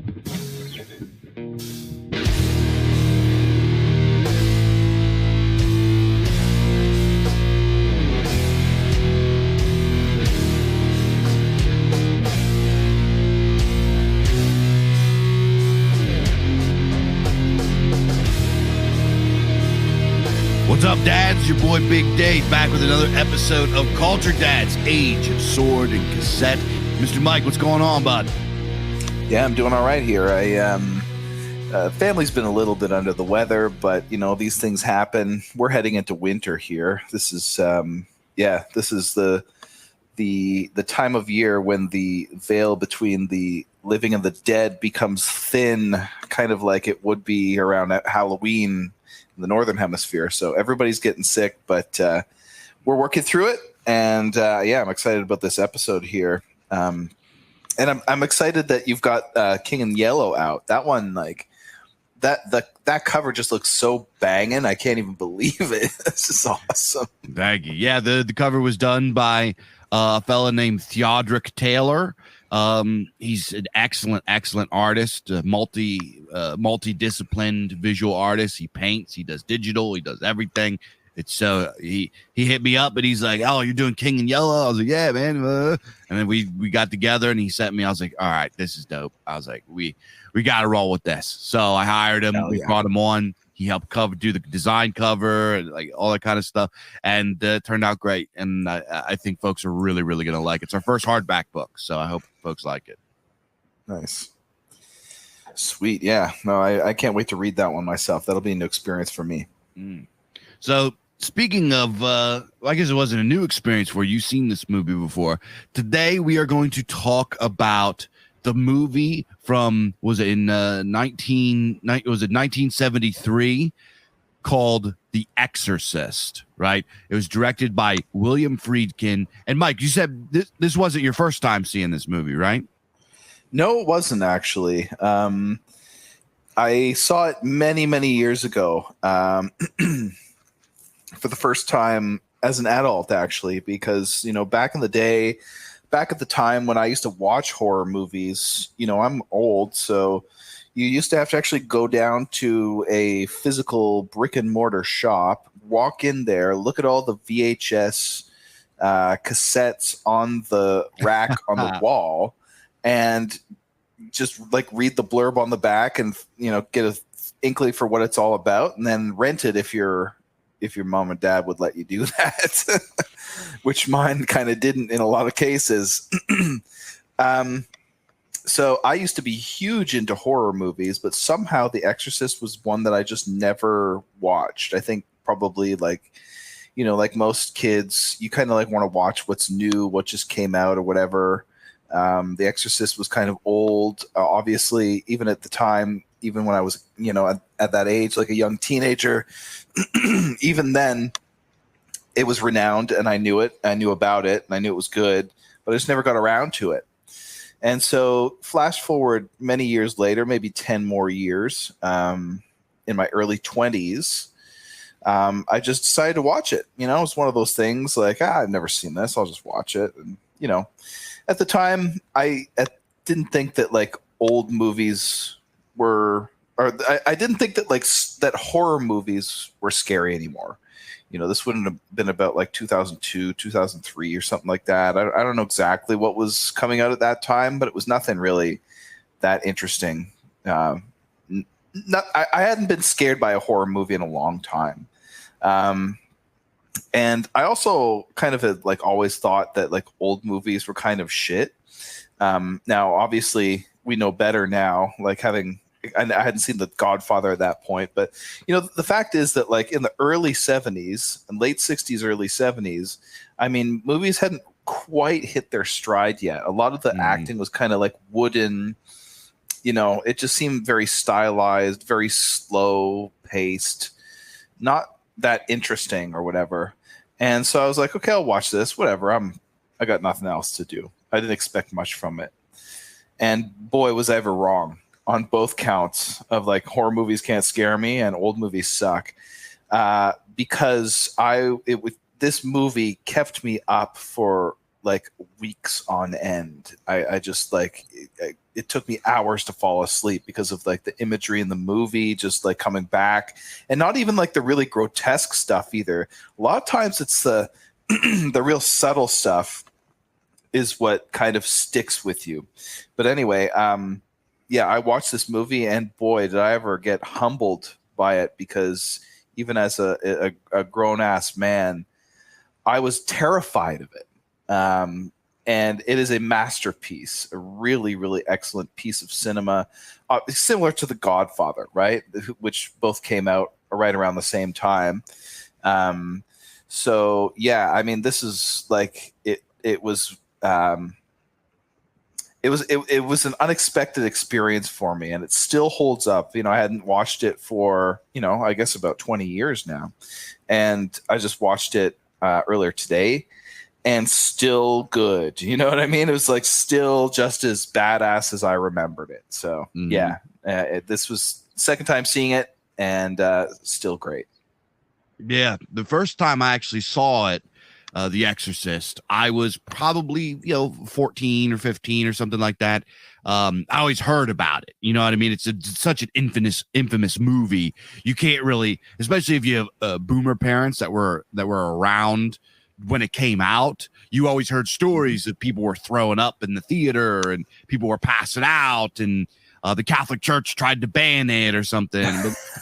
What's up, dads? Your boy Big Dave back with another episode of Culture Dads, Age of Sword and Cassette. Mr. Mike, what's going on, bud? Yeah, I'm doing all right here. Family's been a little bit under the weather, but you know, these things happen. We're heading into winter here. This is the time of year when the veil between the living and the dead becomes thin, kind of like it would be around Halloween in the Northern Hemisphere. So everybody's getting sick, but we're working through it. And I'm excited about this episode here. And I'm excited that you've got King in Yellow out. That one, like that cover just looks so banging. I can't even believe it. This is awesome. Thank you. Yeah, the cover was done by a fella named Theodric Taylor. He's an excellent artist, multi-disciplined visual artist. He paints, he does digital, he does everything. It's he hit me up, but he's like, "Oh, you're doing King in Yellow?" I was like, "Yeah, man." And then we got together, and he sent me. I was like, "All right, this is dope." I was like, "We got to roll with this." So I hired him. We brought him on. He helped do the design cover and like all that kind of stuff, and it turned out great. And I think folks are really going to like it. It's our first hardback book, so I hope folks like it. Nice, sweet, yeah. No, I can't wait to read that one myself. That'll be a new experience for me. So speaking of, I guess it wasn't a new experience for you. You've seen this movie before. Today we are going to talk about the movie from, was it 1973, called The Exorcist, right? It was directed by William Friedkin. And Mike, you said this wasn't your first time seeing this movie, right? No, it wasn't actually. I saw it many years ago for the first time as an adult, actually, because, you know, back in the day, back at the time when I used to watch horror movies, you know, I'm old, so you used to have to actually go down to a physical brick and mortar shop, walk in there, look at all the VHS cassettes on the rack on the wall, and just like read the blurb on the back and, you know, get an inkling for what it's all about, and then rent it if your mom and dad would let you do that, which mine kind of didn't in a lot of cases. So I used to be huge into horror movies, but somehow The Exorcist was one that I just never watched. I think probably like, you know, like most kids, you kind of like want to watch what's new, what just came out or whatever. The Exorcist was kind of old, obviously, even at the time, even when I was, you know, at that age, like a young teenager, even then it was renowned and I knew it. I knew about it and I knew it was good, but I just never got around to it. And so flash forward many years later, maybe 10 more years, in my early 20s, I just decided to watch it. You know, it's one of those things like, I've never seen this. I'll just watch it. And, you know, at the time, I didn't think that like old movies were, or I didn't think that like that horror movies were scary anymore. You know, this wouldn't have been about like 2002, 2003 or something like that. I don't know exactly what was coming out at that time, but it was nothing really that interesting. I hadn't been scared by a horror movie in a long time. And I also kind of had like always thought that like old movies were kind of shit. Now, obviously, we know better now, like having, I hadn't seen The Godfather at that point, but you know, the fact is that like in the early 70s and late 60s, early 70s, I mean, movies hadn't quite hit their stride yet. A lot of the acting was kind of like wooden, you know, it just seemed very stylized, very slow paced, not that interesting or whatever. And so I was like, okay, I'll watch this, whatever. I got nothing else to do. I didn't expect much from it. And boy, was I ever wrong on both counts of like horror movies can't scare me and old movies suck. Because this movie kept me up for like weeks on end. I just like it took me hours to fall asleep because of like the imagery in the movie just like coming back, and not even like the really grotesque stuff either. A lot of times it's the the real subtle stuff is what kind of sticks with you. But anyway, yeah, I watched this movie and boy, did I ever get humbled by it, because even as a grown ass man, I was terrified of it. And it is a masterpiece, a really, really excellent piece of cinema, similar to The Godfather, right? Which both came out right around the same time. So yeah, I mean, this is like it was an unexpected experience for me, and it still holds up. You know, I hadn't watched it for, you know, I guess about 20 years now, and I just watched it earlier today, and still good. You know what I mean? It was like still just as badass as I remembered it. So yeah, this was second time seeing it, and still great. Yeah, the first time I actually saw it, The Exorcist, I was probably 14 or 15 or something like that. I always heard about it. You know what I mean? It's such an infamous movie. You can't really, especially if you have boomer parents that were around when it came out. You always heard stories of people were throwing up in the theater and people were passing out, and the Catholic Church tried to ban it or something,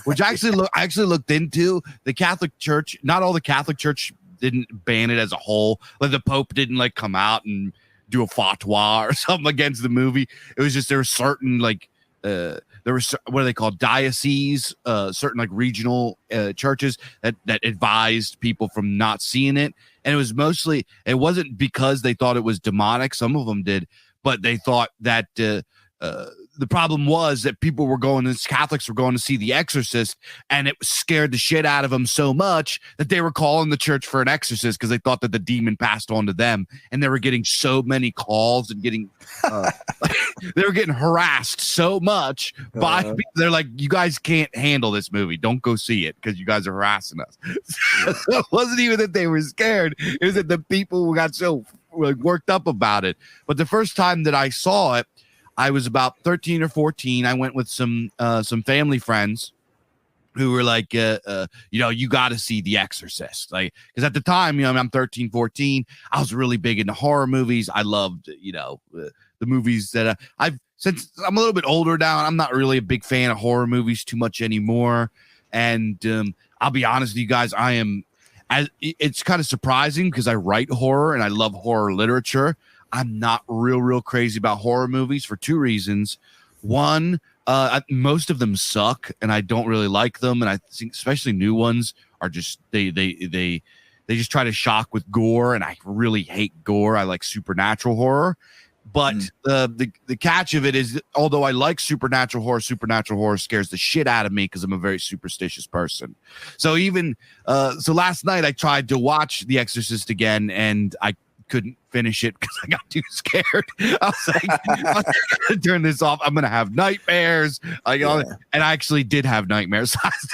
which I actually looked into. The Catholic Church, not all the Catholic Church didn't ban it as a whole. Like the Pope didn't like come out and do a fatwa or something against the movie. It was just there were certain like there were what are they called, dioceses, certain like regional churches that advised people from not seeing it. And it was mostly, it wasn't because they thought it was demonic. Some of them did, but they thought that the problem was that people were Catholics were going to see The Exorcist, and it scared the shit out of them so much that they were calling the church for an exorcist because they thought that the demon passed on to them. And they were getting so many calls and getting, they were getting harassed so much by people. They're like, you guys can't handle this movie. Don't go see it because you guys are harassing us. So it wasn't even that they were scared. It was that the people got so worked up about it. But the first time that I saw it, I was about 13 or 14. I went with some family friends who were like, you got to see The Exorcist. Like, because at the time, I'm 13, 14. I was really big into horror movies. I loved, the movies that since I'm a little bit older now, I'm not really a big fan of horror movies too much anymore. And I'll be honest with you guys, it's kind of surprising because I write horror and I love horror literature. I'm not real crazy about horror movies for two reasons. One, most of them suck and I don't really like them. And I think especially new ones are just, they just try to shock with gore. And I really hate gore. I like supernatural horror. But the catch of it is, although I like supernatural horror scares the shit out of me because I'm a very superstitious person. So so last night I tried to watch The Exorcist again, and I couldn't finish it because I got too scared. I was like, I'm gonna turn this off. I'm gonna have nightmares. And I actually did have nightmares last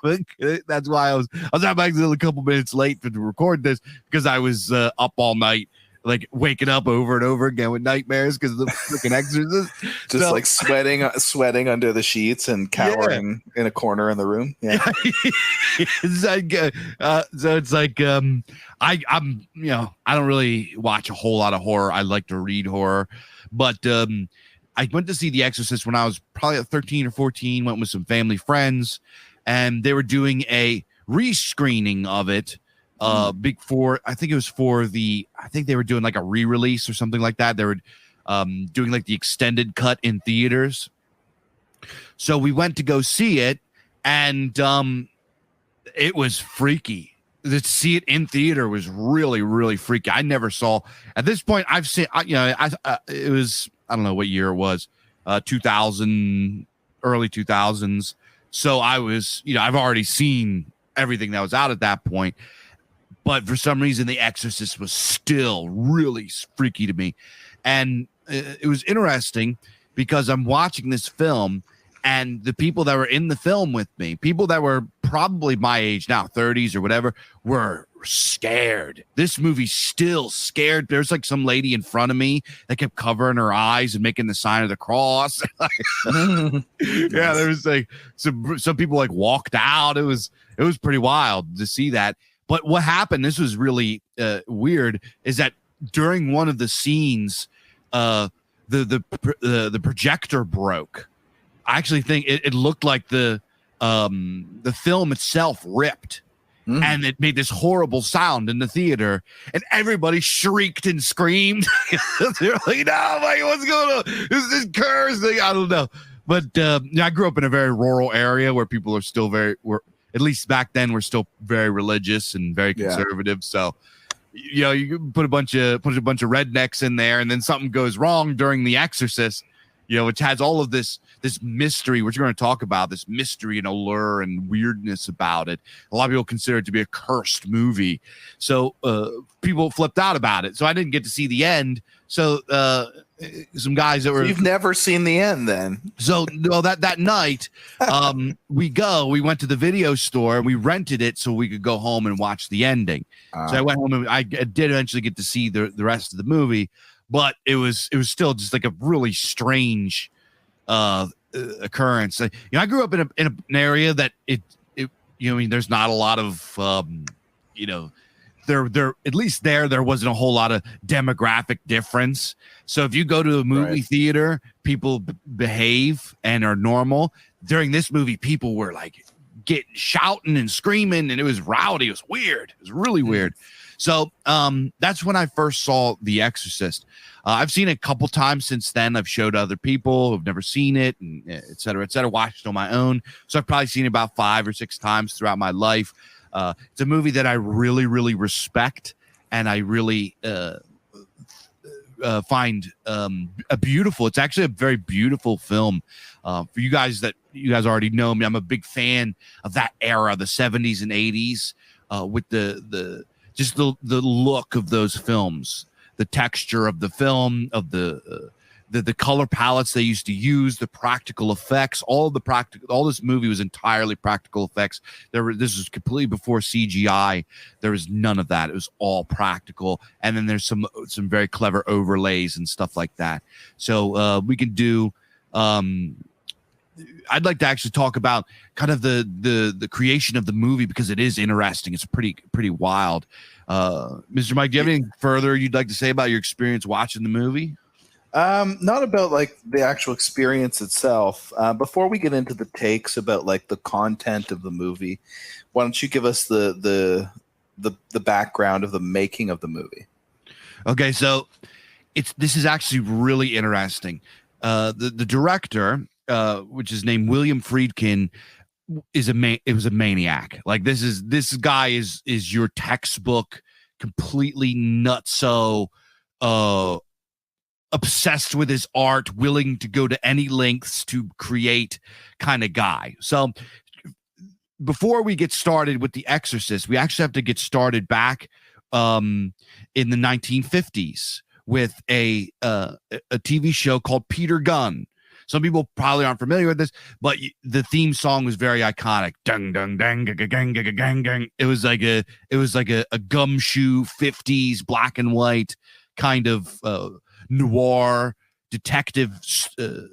night. That's why I was actually a couple minutes late to record this, because I was up all night, like waking up over and over again with nightmares because of the freaking Exorcist. Just like sweating under the sheets and cowering in a corner in the room. Yeah. It's like, so it's like, I'm I don't really watch a whole lot of horror. I like to read horror, but I went to see The Exorcist when I was probably 13 or 14. Went with some family friends, and they were doing a rescreening of it. I think it was I think they were doing like a re-release or something like that. They were doing like the extended cut in theaters. So we went to go see it, and it was freaky. To see it in theater was really, really freaky. I never saw, at this point, I've seen, it was, I don't know what year it was, 2000, early 2000s. So I was, I've already seen everything that was out at that point. But for some reason, The Exorcist was still really freaky to me. And it was interesting because I'm watching this film, and the people that were in the film with me, people that were probably my age now, 30s or whatever, were were scared. This movie's still scared. There's like some lady in front of me that kept covering her eyes and making the sign of the cross. Yeah, there was like some people like walked out. It was pretty wild to see that. But what happened, this was really weird, is that during one of the scenes, the projector broke. I actually think it looked like the film itself ripped. And it made this horrible sound in the theater, and everybody shrieked and screamed. They're like, "No, like, what's going on? This curse thing." I don't know, but I grew up in a very rural area where people are still at least back then, we're still very religious and very conservative. Yeah. So, you know, you put a bunch of rednecks in there, and then something goes wrong during The Exorcist, you know, which has all of this mystery, which we're going to talk about, this mystery and allure and weirdness about it. A lot of people consider it to be a cursed movie. So people flipped out about it. So I didn't get to see the end. So some guys that were... So you've never seen the end then? So no, that night, we went to the video store and we rented it so we could go home and watch the ending. So I went home and I did eventually get to see the rest of the movie. But it was still just like a really strange occurrence. You know, I grew up in an area that it you know, I mean, there's not a lot of you know, there at least there wasn't a whole lot of demographic difference. So if you go to a movie theater, people behave and are normal. During this movie, people were like shouting and screaming, and it was rowdy. It was weird. It was really weird. So that's when I first saw The Exorcist. I've seen it a couple times since then. I've showed other people who've never seen it, and et cetera, watched it on my own. So I've probably seen it about 5 or 6 times throughout my life. It's a movie that I really, really respect, and I really find a beautiful. It's actually a very beautiful film. For you guys already know me, I'm a big fan of that era, the 70s and 80s, with the look of those films, the texture of the film, of the color palettes they used to use, the practical effects, all this movie was entirely practical effects. This was completely before CGI. There was none of that. It was all practical. And then there's some very clever overlays and stuff like that. So we can do, I'd like to actually talk about kind of the creation of the movie, because it is interesting. It's pretty wild. Mr. Mike, do you have anything further you'd like to say about your experience watching the movie? Not about like the actual experience itself. Before we get into the takes about like the content of the movie, why don't you give us the background of the making of the movie? Okay, so this is actually really interesting. The director, which is named William Friedkin, it was a maniac. Like this guy is your textbook, completely nutso, obsessed with his art, willing to go to any lengths to create kind of guy. So before we get started with The Exorcist, we actually have to get started back in the 1950s with a TV show called Peter Gunn. Some people probably aren't familiar with this, but the theme song was very iconic. Dung dung dung gang gang gang gang gang. It was like a gumshoe 50s black and white kind of noir detective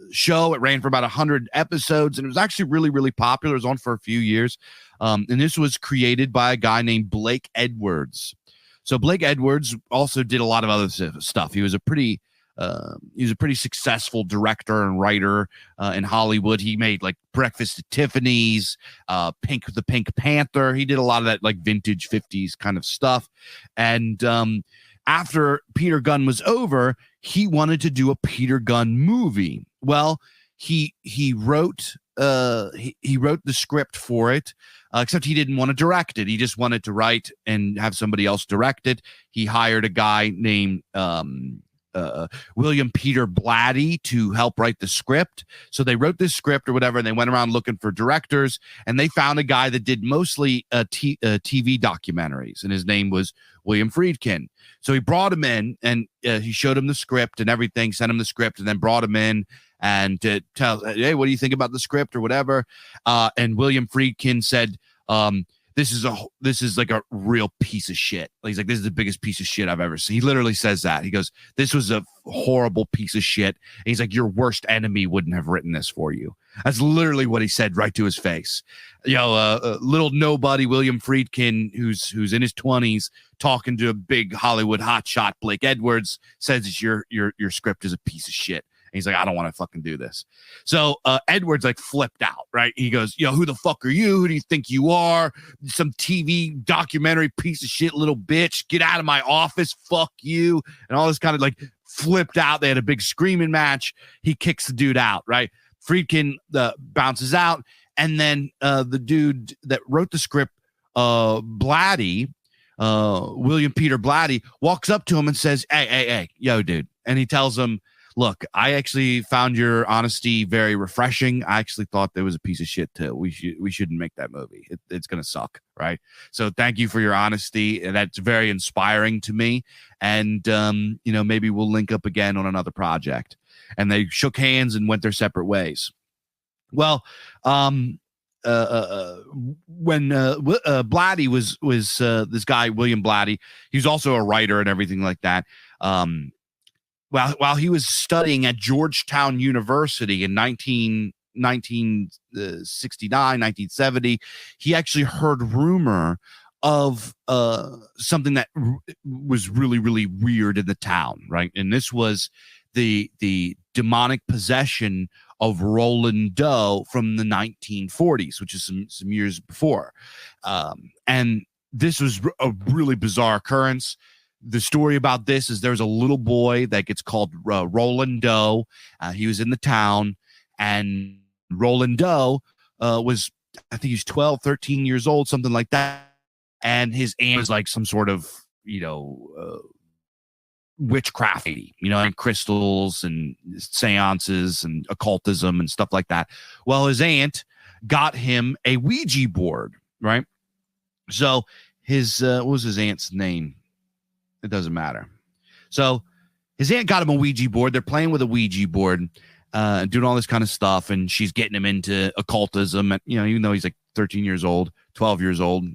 show. It ran for about 100 episodes, and it was actually really, really popular. It was on for a few years. And this was created by a guy named Blake Edwards. So Blake Edwards also did a lot of other stuff. He was a pretty successful director and writer in Hollywood. He made like Breakfast at Tiffany's, the Pink Panther. He did a lot of that like vintage 50s kind of stuff. And after Peter Gunn was over, he wanted to do a Peter Gunn movie. Well, he wrote the script for it, except he didn't want to direct it. He just wanted to write and have somebody else direct it. He hired a guy named William Peter Blatty to help write the script. So they wrote this script or whatever, and they went around looking for directors, and they found a guy that did mostly TV documentaries, and his name was William Friedkin. So he brought him in, and he showed him the script and everything, sent him the script, and then brought him in and to tell, hey, what do you think about the script or whatever? And William Friedkin said, this is like a real piece of shit. He's like, this is the biggest piece of shit I've ever seen. He literally says that. He goes, this was a horrible piece of shit. And he's like, your worst enemy wouldn't have written this for you. That's literally what he said right to his face. Little nobody William Friedkin, who's in his 20s, talking to a big Hollywood hotshot Blake Edwards, says your script is a piece of shit. And he's like, I don't want to fucking do this. So Edwards like flipped out, right? He goes, who the fuck are you? Who do you think you are? Some TV documentary piece of shit, little bitch. Get out of my office. Fuck you. And all this kind of like flipped out. They had a big screaming match. He kicks the dude out, right? Friedkin bounces out. And then the dude that wrote the script, Blatty, William Peter Blatty, walks up to him and says, hey, yo, dude. And he tells him, look, I actually found your honesty very refreshing. I actually thought there was a piece of shit too. We shouldn't make that movie. It's gonna suck, right? So thank you for your honesty. That's very inspiring to me. And maybe we'll link up again on another project. And they shook hands and went their separate ways. Well, when Blatty was this guy William Blatty, he was also a writer and everything like that. While he was studying at Georgetown University in 1969, 1970, he actually heard rumor of something that was really, really weird in the town, right? And this was the demonic possession of Roland Doe from the 1940s, which is some years before. And this was a really bizarre occurrence. The story about this is there's a little boy that gets called Roland Doe. He was in the town, and Roland Doe was, I think he's 12, 13 years old, something like that. And his aunt was like some sort of, witchcraft, and crystals and seances and occultism and stuff like that. Well, his aunt got him a Ouija board, right? So his, what was his aunt's name? It doesn't matter. So his aunt got him a Ouija board. They're playing with a Ouija board, doing all this kind of stuff. And she's getting him into occultism. And, even though he's like 13 years old, 12 years old,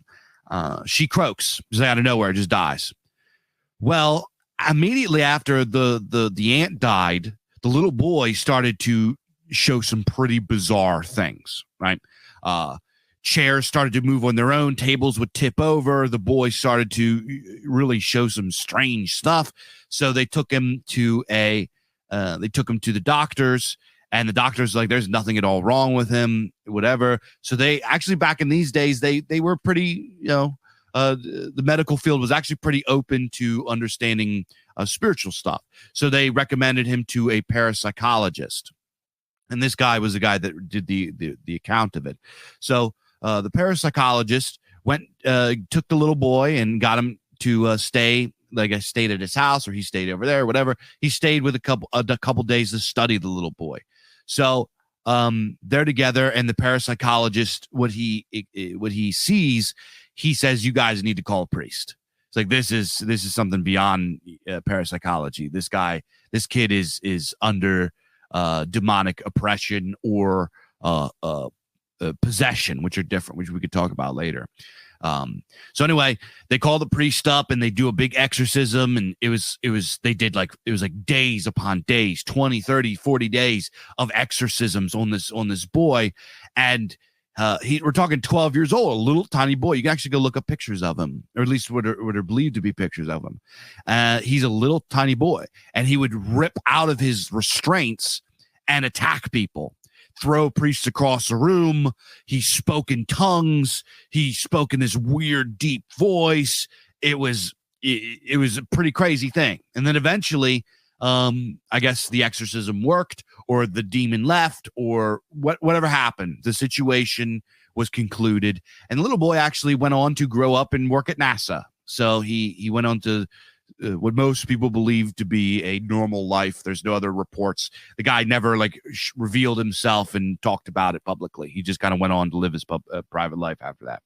she croaks. Just out of nowhere, just dies. Well, immediately after the aunt died, the little boy started to show some pretty bizarre things, right? Chairs started to move on their own. Tables would tip over. The boy started to really show some strange stuff. So they took him to the doctors, and the doctors like, there's nothing at all wrong with him, whatever. So they actually, back in these days, they were pretty, the medical field was actually pretty open to understanding spiritual stuff. So they recommended him to a parapsychologist. And this guy was the guy that did the account of it. So the parapsychologist took the little boy and got him to stay. Like I stayed at his house, or he stayed over there, whatever. He stayed with a couple days to study the little boy. So they're together, and the parapsychologist, what he sees, he says, you guys need to call a priest. It's like, this is something beyond parapsychology. This kid is under demonic oppression or possession, which are different, which we could talk about later. So anyway, they call the priest up and they do a big exorcism, and it was like days upon days, 20, 30, 40 days of exorcisms on this boy. And we're talking 12 years old, a little tiny boy. You can actually go look up pictures of him, or at least what are believed to be pictures of him. He's a little tiny boy, and he would rip out of his restraints and attack people. Throw priests across the room. He spoke in tongues. He spoke in this weird, deep voice. It was a pretty crazy thing. And then eventually, I guess the exorcism worked, or the demon left, or whatever happened. The situation was concluded, and the little boy actually went on to grow up and work at NASA. So he went on to what most people believe to be a normal life. There's no other reports. The guy never revealed himself and talked about it publicly. He just kind of went on to live his private life after that.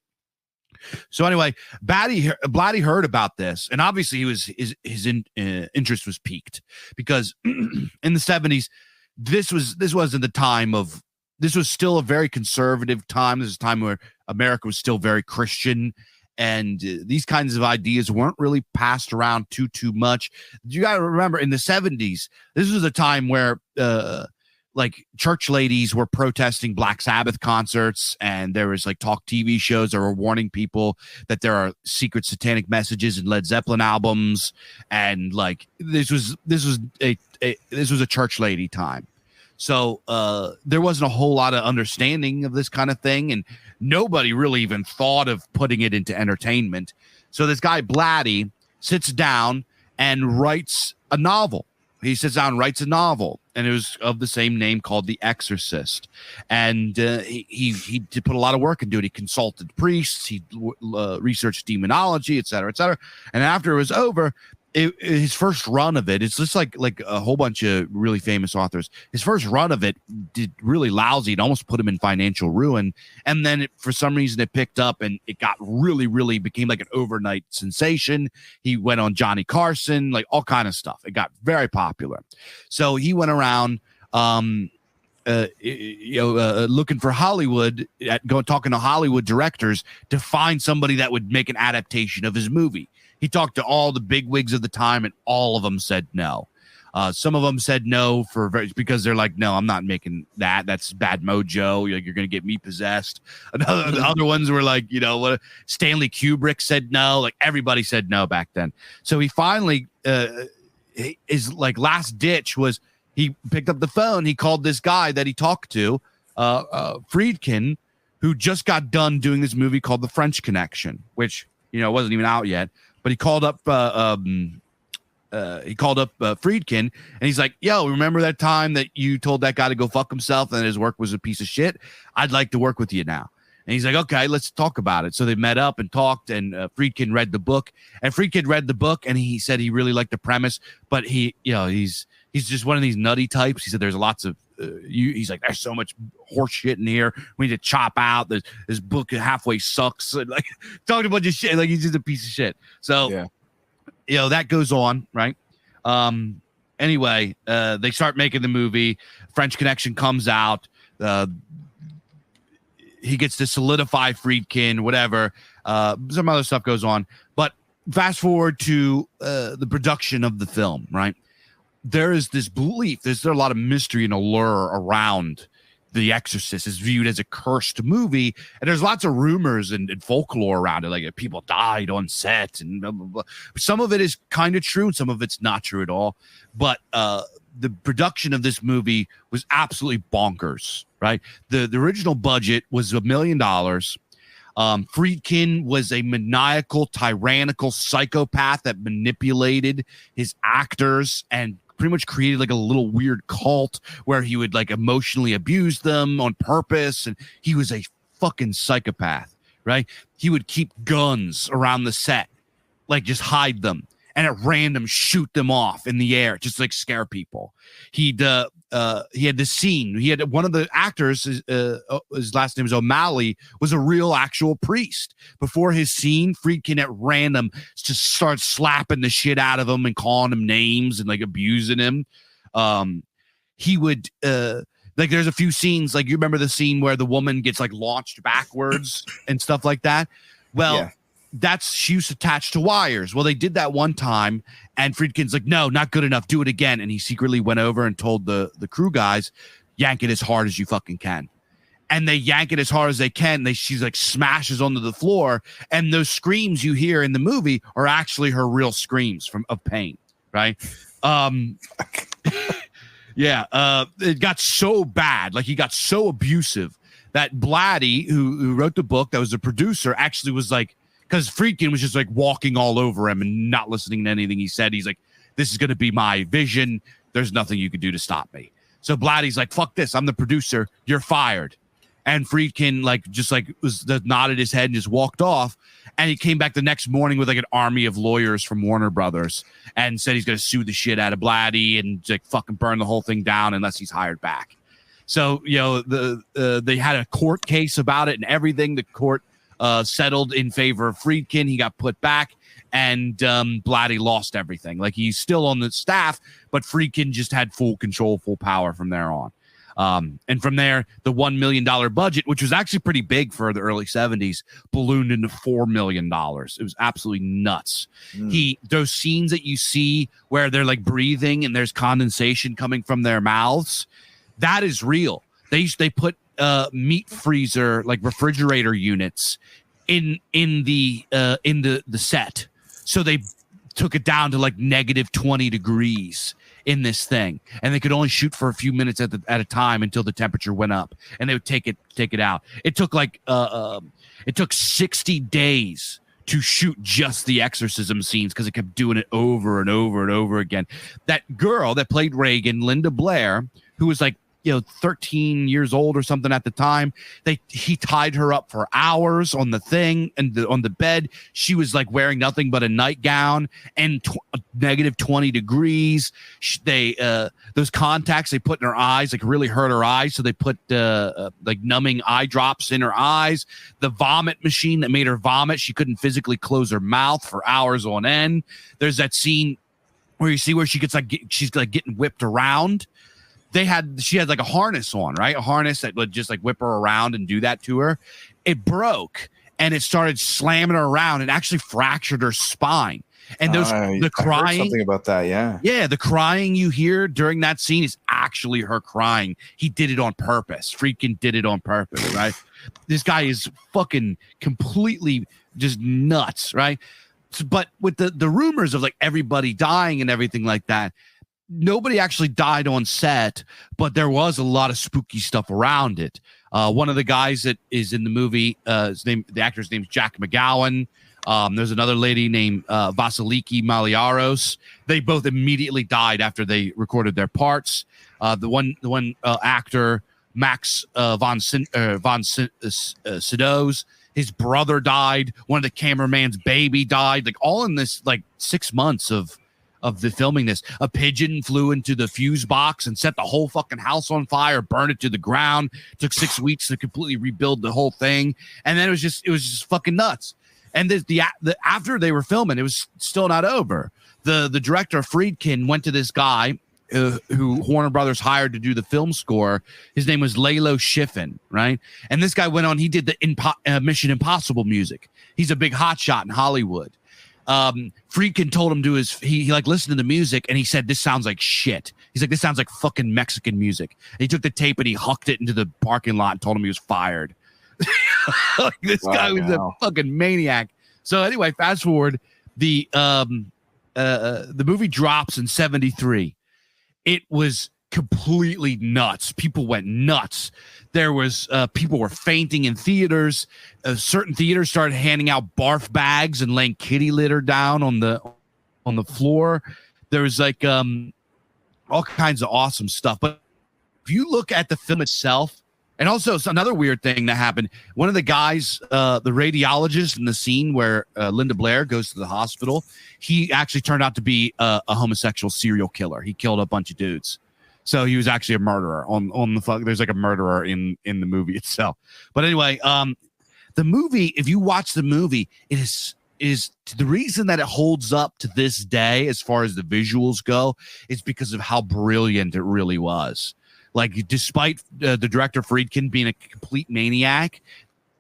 So anyway, Blatty heard about this, and obviously his interest was piqued, because in the 70s, this wasn't the time of. This was still a very conservative time. This is a time where America was still very Christian, and these kinds of ideas weren't really passed around too much. You got to remember, in the 70s, this was a time where like church ladies were protesting Black Sabbath concerts, and there was like talk TV shows that were warning people that there are secret satanic messages in Led Zeppelin albums, and like this was a church lady time. So there wasn't a whole lot of understanding of this kind of thing, and nobody really even thought of putting it into entertainment. So this guy Blatty sits down and writes a novel. He sits down and writes a novel, and it was of the same name, called The Exorcist. And he did put a lot of work into it. He consulted priests, he researched demonology, et cetera, et cetera. And after it was over, his first run of it's just like a whole bunch of really famous authors. His first run of it did really lousy. It almost put him in financial ruin. And then for some reason it picked up, and it got really became like an overnight sensation. He went on Johnny Carson, like all kind of stuff. It got very popular. So he went around looking for Hollywood, talking to Hollywood directors to find somebody that would make an adaptation of his movie. He talked to all the big wigs of the time, and all of them said no. Some of them said no because they're like, no, I'm not making that. That's bad mojo. You're going to get me possessed. The other ones were like, Stanley Kubrick said no. Like everybody said no back then. So he finally, his like last ditch was, he picked up the phone. He called this guy that he talked to, Friedkin, who just got done doing this movie called The French Connection, which, wasn't even out yet. But he called up Friedkin, and he's like, yo, remember that time that you told that guy to go fuck himself and his work was a piece of shit? I'd like to work with you now. And he's like, okay, let's talk about it. So they met up and talked, and Friedkin read the book. And Friedkin read the book, and he said he really liked the premise, but he's just one of these nutty types. He said there's lots of he's like, there's so much horse shit in here. We need to chop out. This book halfway sucks. And like talking a bunch of shit. Like he's just a piece of shit. So, that goes on, right? Anyway, they start making the movie. French Connection comes out. He gets to solidify Friedkin, whatever. Some other stuff goes on. But fast forward to the production of the film, right? There is this belief, there's a lot of mystery and allure around The Exorcist. Is viewed as a cursed movie, and there's lots of rumors and folklore around it, like people died on set and blah, blah, blah. Some of it is kind of true, and some of it's not true at all. But the production of this movie was absolutely bonkers, right? The original budget was $1 million. Friedkin was a maniacal, tyrannical psychopath that manipulated his actors and pretty much created like a little weird cult where he would like emotionally abuse them on purpose. And he was a fucking psychopath, right? He would keep guns around the set, like just hide them, and at random shoot them off in the air, just like scare people. He had this scene. He had one of the actors, his last name is O'Malley, was a real actual priest. Before his scene, Friedkin at random just starts slapping the shit out of him and calling him names and like abusing him. He would like there's a few scenes, like you remember the scene where the woman gets like launched backwards and stuff like that. Well, she was attached to wires. Well, they did that one time, and Friedkin's like, no, not good enough. Do it again. And he secretly went over and told the crew guys, yank it as hard as you fucking can. And they yank it as hard as they can. She's like smashes onto the floor. And those screams you hear in the movie are actually her real screams of pain. Right. It got so bad. Like he got so abusive that Blatty, who wrote the book, that was the producer, actually was like, because Friedkin was just like walking all over him and not listening to anything he said. He's like, this is going to be my vision. There's nothing you can do to stop me. So Blatty's like, fuck this. I'm the producer. You're fired. And Friedkin nodded his head and just walked off. And he came back the next morning with like an army of lawyers from Warner Brothers and said he's going to sue the shit out of Blatty and like fucking burn the whole thing down unless he's hired back. So, they had a court case about it and everything. The court settled in favor of Friedkin. He got put back, and Blatty lost everything. Like he's still on the staff, but Friedkin just had full control, full power from there on. And from there, the $1 million budget, which was actually pretty big for the early 70s, ballooned into $4 million. It was absolutely nuts. Those scenes that you see where they're like breathing and there's condensation coming from their mouths, that is real. They put meat freezer, like refrigerator units in the set. So they took it down to like negative 20 degrees in this thing, and they could only shoot for a few minutes at a time until the temperature went up, and they would take it out. It took like it took 60 days to shoot just the exorcism scenes because it kept doing it over and over and over again. That girl that played Reagan, Linda Blair, who was like 13 years old or something at the time, he tied her up for hours on the thing and on the bed. She was like wearing nothing but a nightgown and negative 20 degrees. Those contacts they put in her eyes like really hurt her eyes, so they put like numbing eye drops in her eyes. The vomit machine that made her vomit, she couldn't physically close her mouth for hours on end. There's that scene where you see where she gets she's like getting whipped around. She had like a harness on, right? A harness that would just like whip her around and do that to her. It broke and it started slamming her around and actually fractured her spine. And the crying, I heard something about that, yeah. Yeah, the crying you hear during that scene is actually her crying. He did it on purpose. Friedkin did it on purpose, right? This guy is fucking completely just nuts, right? But with the rumors of like everybody dying and everything like that, nobody actually died on set, but there was a lot of spooky stuff around it. One of the guys that is in the movie, the actor's name is Jack McGowan. There's another lady named Vasiliki Maliaros. They both immediately died after they recorded their parts. The one actor, Max von Sydows, his brother died. One of the cameraman's baby died. Like all in this like 6 months of the filming this. A pigeon flew into the fuse box and set the whole fucking house on fire, burned it to the ground. Took 6 weeks to completely rebuild the whole thing. And then it was just fucking nuts. And after they were filming, it was still not over. The director Friedkin went to this guy who Warner Brothers hired to do the film score. His name was Lalo Schifrin, right? And this guy went on, he did the Mission Impossible music. He's a big hotshot in Hollywood. Friedkin told him he like listened to the music and he said, this sounds like shit. He's like, this sounds like fucking Mexican music. And he took the tape and he hucked it into the parking lot and told him he was fired. This guy was a fucking maniac. So anyway, fast forward, the movie drops in 1973. It was completely nuts. People went nuts. There was people were fainting in theaters. Certain theaters started handing out barf bags and laying kitty litter down on the floor. There was like all kinds of awesome stuff. But if you look at the film itself, and also another weird thing that happened, one of the guys, the radiologist in the scene where Linda Blair goes to the hospital, he actually turned out to be a homosexual serial killer. He killed a bunch of dudes. So he was actually a murderer on the fuck. There's like a murderer in the movie itself. But anyway, the movie, if you watch the movie, it is the reason that it holds up to this day as far as the visuals go is because of how brilliant it really was. Like, despite the director Friedkin being a complete maniac,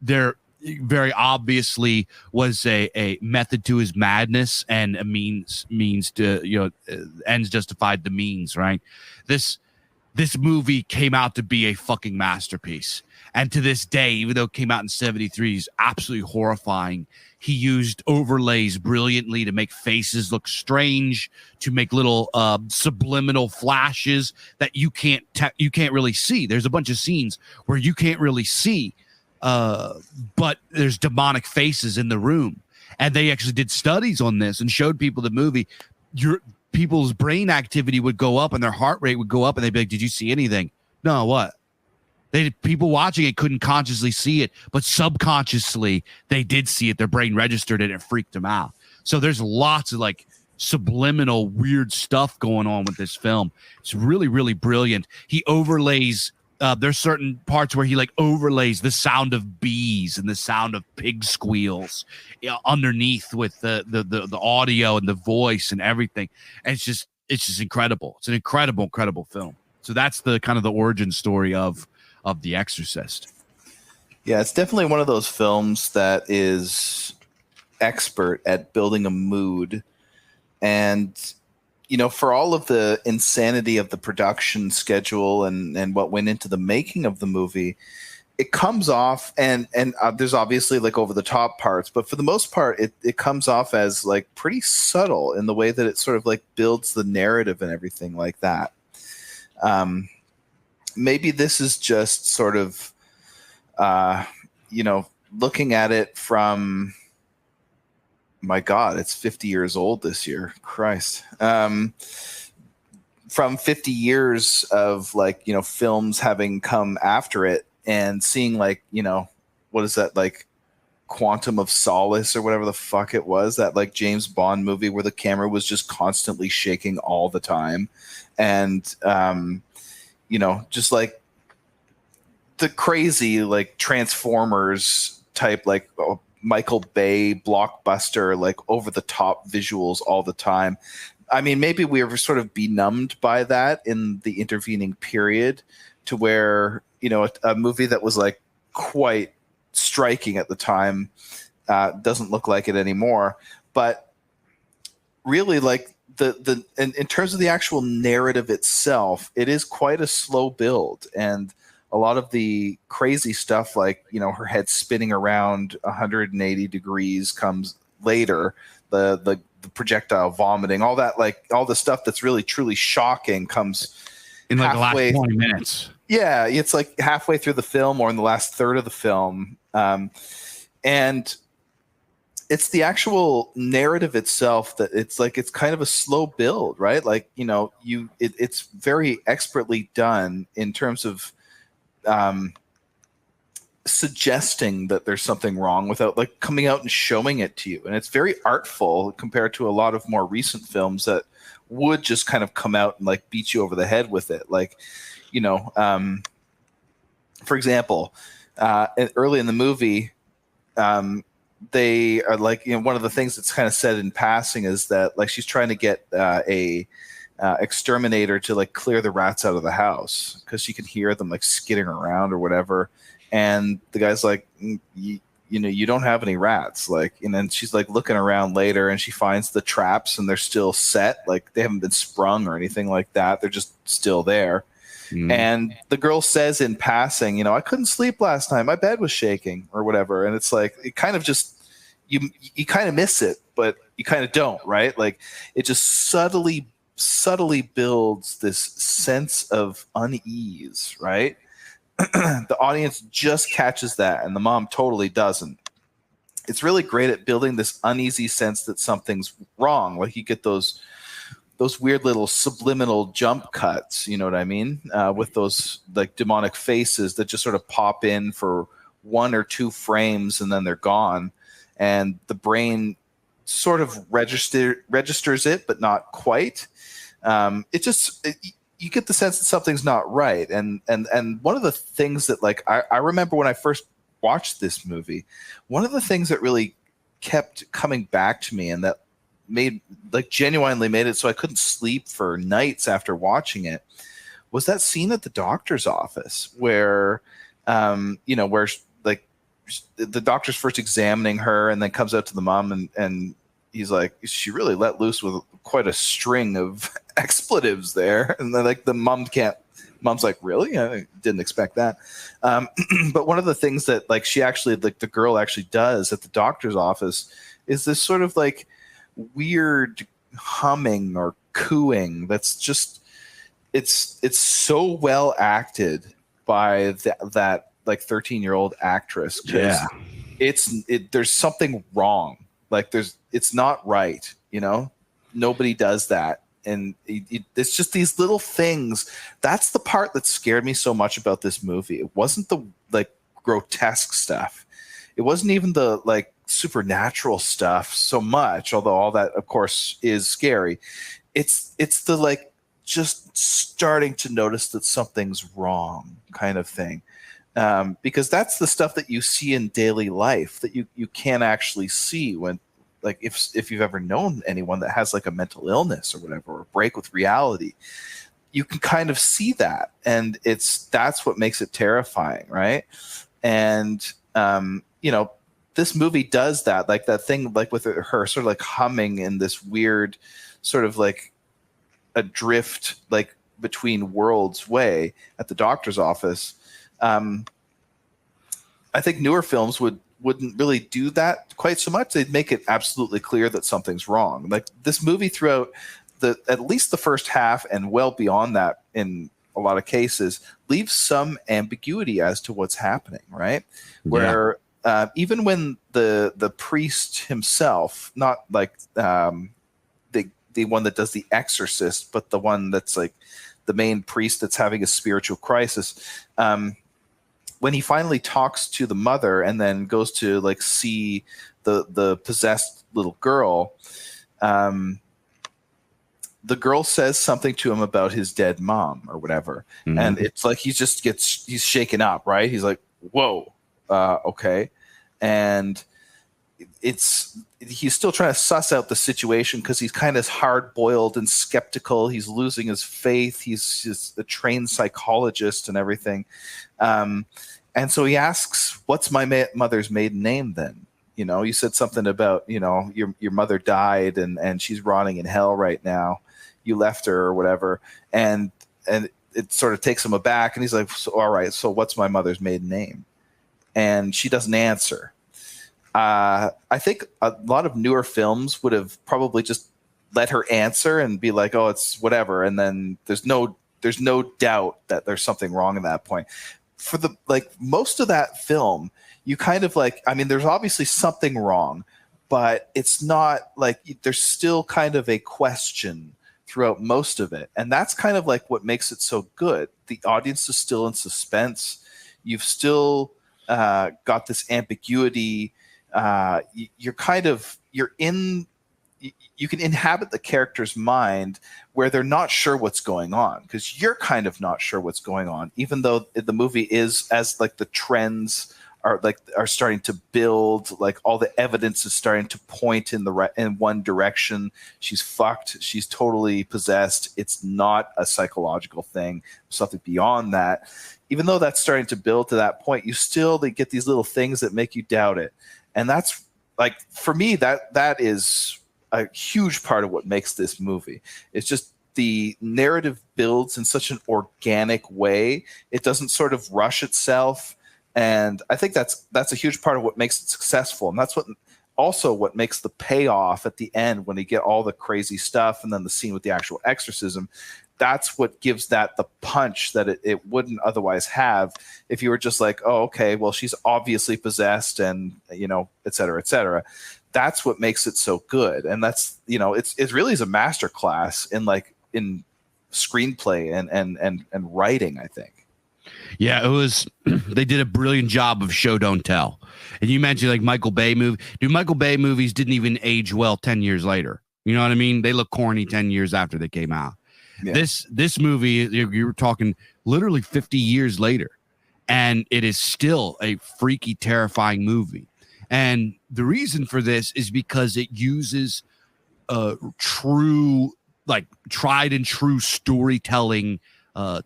there very obviously was a method to his madness and a means to ends justified the means, right? This movie came out to be a fucking masterpiece, and to this day, even though it came out in 1973, is absolutely horrifying. He used overlays brilliantly to make faces look strange, to make little subliminal flashes that you can't really see. There's a bunch of scenes where you can't really see, but there's demonic faces in the room. And they actually did studies on this and showed people the movie. People's brain activity would go up and their heart rate would go up, and they'd be like, "Did you see anything?" No, what? People watching it couldn't consciously see it, but subconsciously they did see it. Their brain registered it and it freaked them out. So there's lots of like subliminal weird stuff going on with this film. It's really, really brilliant. He overlays there's certain parts where he like overlays the sound of bees and the sound of pig squeals underneath with the audio and the voice and everything. And it's just incredible. It's an incredible film. So that's the kind of the origin story of The Exorcist. Yeah, it's definitely one of those films that is expert at building a mood. And, you know, for all of the insanity of the production schedule and what went into the making of the movie, it comes off, and there's obviously like over the top parts, but for the most part, it comes off as like pretty subtle in the way that it sort of like builds the narrative and everything like that. Maybe this is just sort of, you know, looking at it from, my God, it's 50 years old this year. Christ. From 50 years of like, you know, films having come after it, and seeing like, you know, what is that, like Quantum of Solace or whatever the fuck it was, that like James Bond movie where the camera was just constantly shaking all the time. And, you know, just like the crazy, like Transformers type, like Michael Bay blockbuster, like over the top visuals all the time. I mean, maybe we were sort of benumbed by that in the intervening period, to where, you know, a movie that was like quite striking at the time doesn't look like it anymore. But really, like in terms of the actual narrative itself, it is quite a slow build, and a lot of the crazy stuff, like, you know, her head spinning around 180 degrees comes later. The projectile vomiting, all that, like all the stuff that's really truly shocking comes in like halfway, the last 20 minutes. Yeah, it's like halfway through the film or in the last third of the film. And it's the actual narrative itself that it's like, it's kind of a slow build, right? Like, you know, it's very expertly done in terms of suggesting that there's something wrong without like coming out and showing it to you. And it's very artful compared to a lot of more recent films that would just kind of come out and like beat you over the head with it. Like, you know, for example, early in the movie, they are like, you know, one of the things that's kind of said in passing is that like she's trying to get a exterminator to like clear the rats out of the house because she can hear them like skidding around or whatever. And the guy's like, you know, you don't have any rats. Like, and then she's like looking around later and she finds the traps and they're still set. Like they haven't been sprung or anything like that. They're just still there. Mm. And the girl says in passing, you know, I couldn't sleep last night. My bed was shaking or whatever. And it's like, it kind of just, you kind of miss it, but you kind of don't, right? Like it just subtly builds this sense of unease, right? The audience just catches that, and the mom totally doesn't. It's really great at building this uneasy sense that something's wrong. Like you get those weird little subliminal jump cuts, you know what I mean? With those like demonic faces that just sort of pop in for 1 or 2 frames and then they're gone. And the brain sort of registers it, but not quite. You get the sense that something's not right. And one of the things that like, I remember when I first watched this movie, one of the things that really kept coming back to me and that genuinely made it so I couldn't sleep for nights after watching it was that scene at the doctor's office where, you know, where like the doctor's first examining her and then comes out to the mom and he's like, she really let loose with quite a string of expletives there. And then like the mom's like, really? I didn't expect that. But one of the things that like she actually, like the girl actually does at the doctor's office is this sort of like weird humming or cooing. That's just, it's so well acted by that like 13-year-old actress. Yeah. There's something wrong. Like it's not right, you know, nobody does that. And it's just these little things. That's the part that scared me so much about this movie. It wasn't the like grotesque stuff. It wasn't even the like supernatural stuff so much, although all that of course is scary. It's the like just starting to notice that something's wrong kind of thing. Because that's the stuff that you see in daily life that you can't actually see when, like, if you've ever known anyone that has like a mental illness or whatever, or a break with reality, you can kind of see that, and that's what makes it terrifying, right? And this movie does that, like that thing, like with her sort of like humming in this weird sort of like adrift, like between worlds way at the doctor's office. I think newer films wouldn't really do that quite so much. They'd make it absolutely clear that something's wrong. Like this movie throughout at least the first half and well beyond that in a lot of cases leaves some ambiguity as to what's happening, right? Where even when the priest himself, not like the one that does the Exorcist, but the one that's like the main priest that's having a spiritual crisis, when he finally talks to the mother and then goes to like see the possessed little girl, the girl says something to him about his dead mom or whatever. Mm-hmm. And it's like he's shaken up, right? He's like, whoa, okay. And he's still trying to suss out the situation because he's kind of hard-boiled and skeptical. He's losing his faith. He's just a trained psychologist and everything. And so he asks, what's my mother's maiden name then? You said something about, your mother died and she's rotting in hell right now. You left her or whatever. And it sort of takes him aback. And he's like, all right, so what's my mother's maiden name? And she doesn't answer. I think a lot of newer films would have probably just let her answer and be like, oh, it's whatever. And then there's no doubt that there's something wrong at that point. For most of that film, you kind of there's obviously something wrong, but it's not like there's still kind of a question throughout most of it. And that's kind of like what makes it so good. The audience is still in suspense. You've still got this ambiguity. You can inhabit the character's mind where they're not sure what's going on, because you're kind of not sure what's going on, even though the movie is, as like the trends are starting to build, like all the evidence is starting to point in one direction. She's fucked. She's totally possessed. It's not a psychological thing. Something beyond that. Even though that's starting to build to that point, they get these little things that make you doubt it. And that's like, for me, that is a huge part of what makes this movie. It's just the narrative builds in such an organic way. It doesn't sort of rush itself. And I think that's a huge part of what makes it successful. And that's what makes the payoff at the end when you get all the crazy stuff and then the scene with the actual exorcism. That's what gives that the punch that it wouldn't otherwise have if you were just like, oh, okay, well, she's obviously possessed and, et cetera, et cetera. That's what makes it so good. And that's, it really is a masterclass in screenplay and writing, I think. Yeah, it was. They did a brilliant job of show don't tell. And you mentioned like Michael Bay movie. Dude, Michael Bay movies didn't even age well 10 years later. You know what I mean? They look corny 10 years after they came out. Yeah. This movie, you were talking literally 50 years later, and it is still a freaky, terrifying movie. And the reason for this is because it uses true, like tried and true storytelling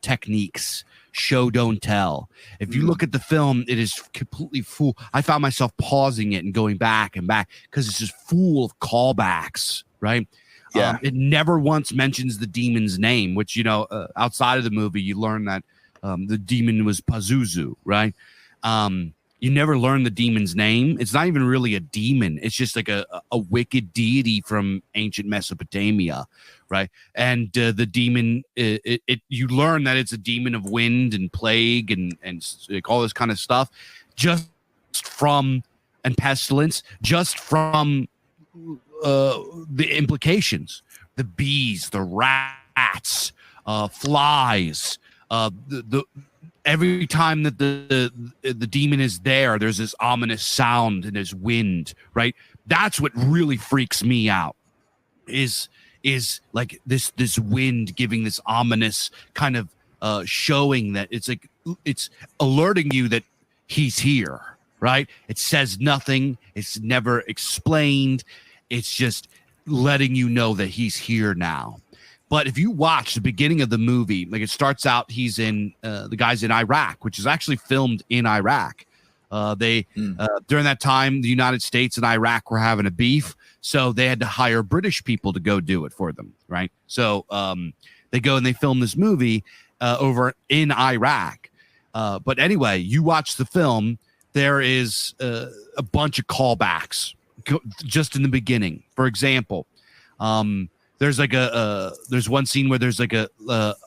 techniques. Show don't tell. If you look at the film, it is completely full. I found myself pausing it and going back and back because it's just full of callbacks, right? Yeah. It never once mentions the demon's name, which, outside of the movie, you learn that the demon was Pazuzu, right? You never learn the demon's name. It's not even really a demon. It's just like a wicked deity from ancient Mesopotamia, right? And the demon, you learn that it's a demon of wind and plague and like all this kind of stuff, just from, and pestilence, just from the implications, the bees, the rats, flies, the every time that the demon is there, there's this ominous sound and there's wind, right? That's what really freaks me out is like this wind giving this ominous kind of showing that it's alerting you that he's here, right? It says nothing. It's never explained. It's just letting you know that he's here now. But if you watch the beginning of the movie, like it starts out, he's in the guy's in Iraq, which is actually filmed in Iraq. During that time, the United States and Iraq were having a beef, so they had to hire British people to go do it for them, right? So they go and they film this movie over in Iraq. But anyway, you watch the film, there is a bunch of callbacks just in the beginning. For example, there's like there's one scene where there's like a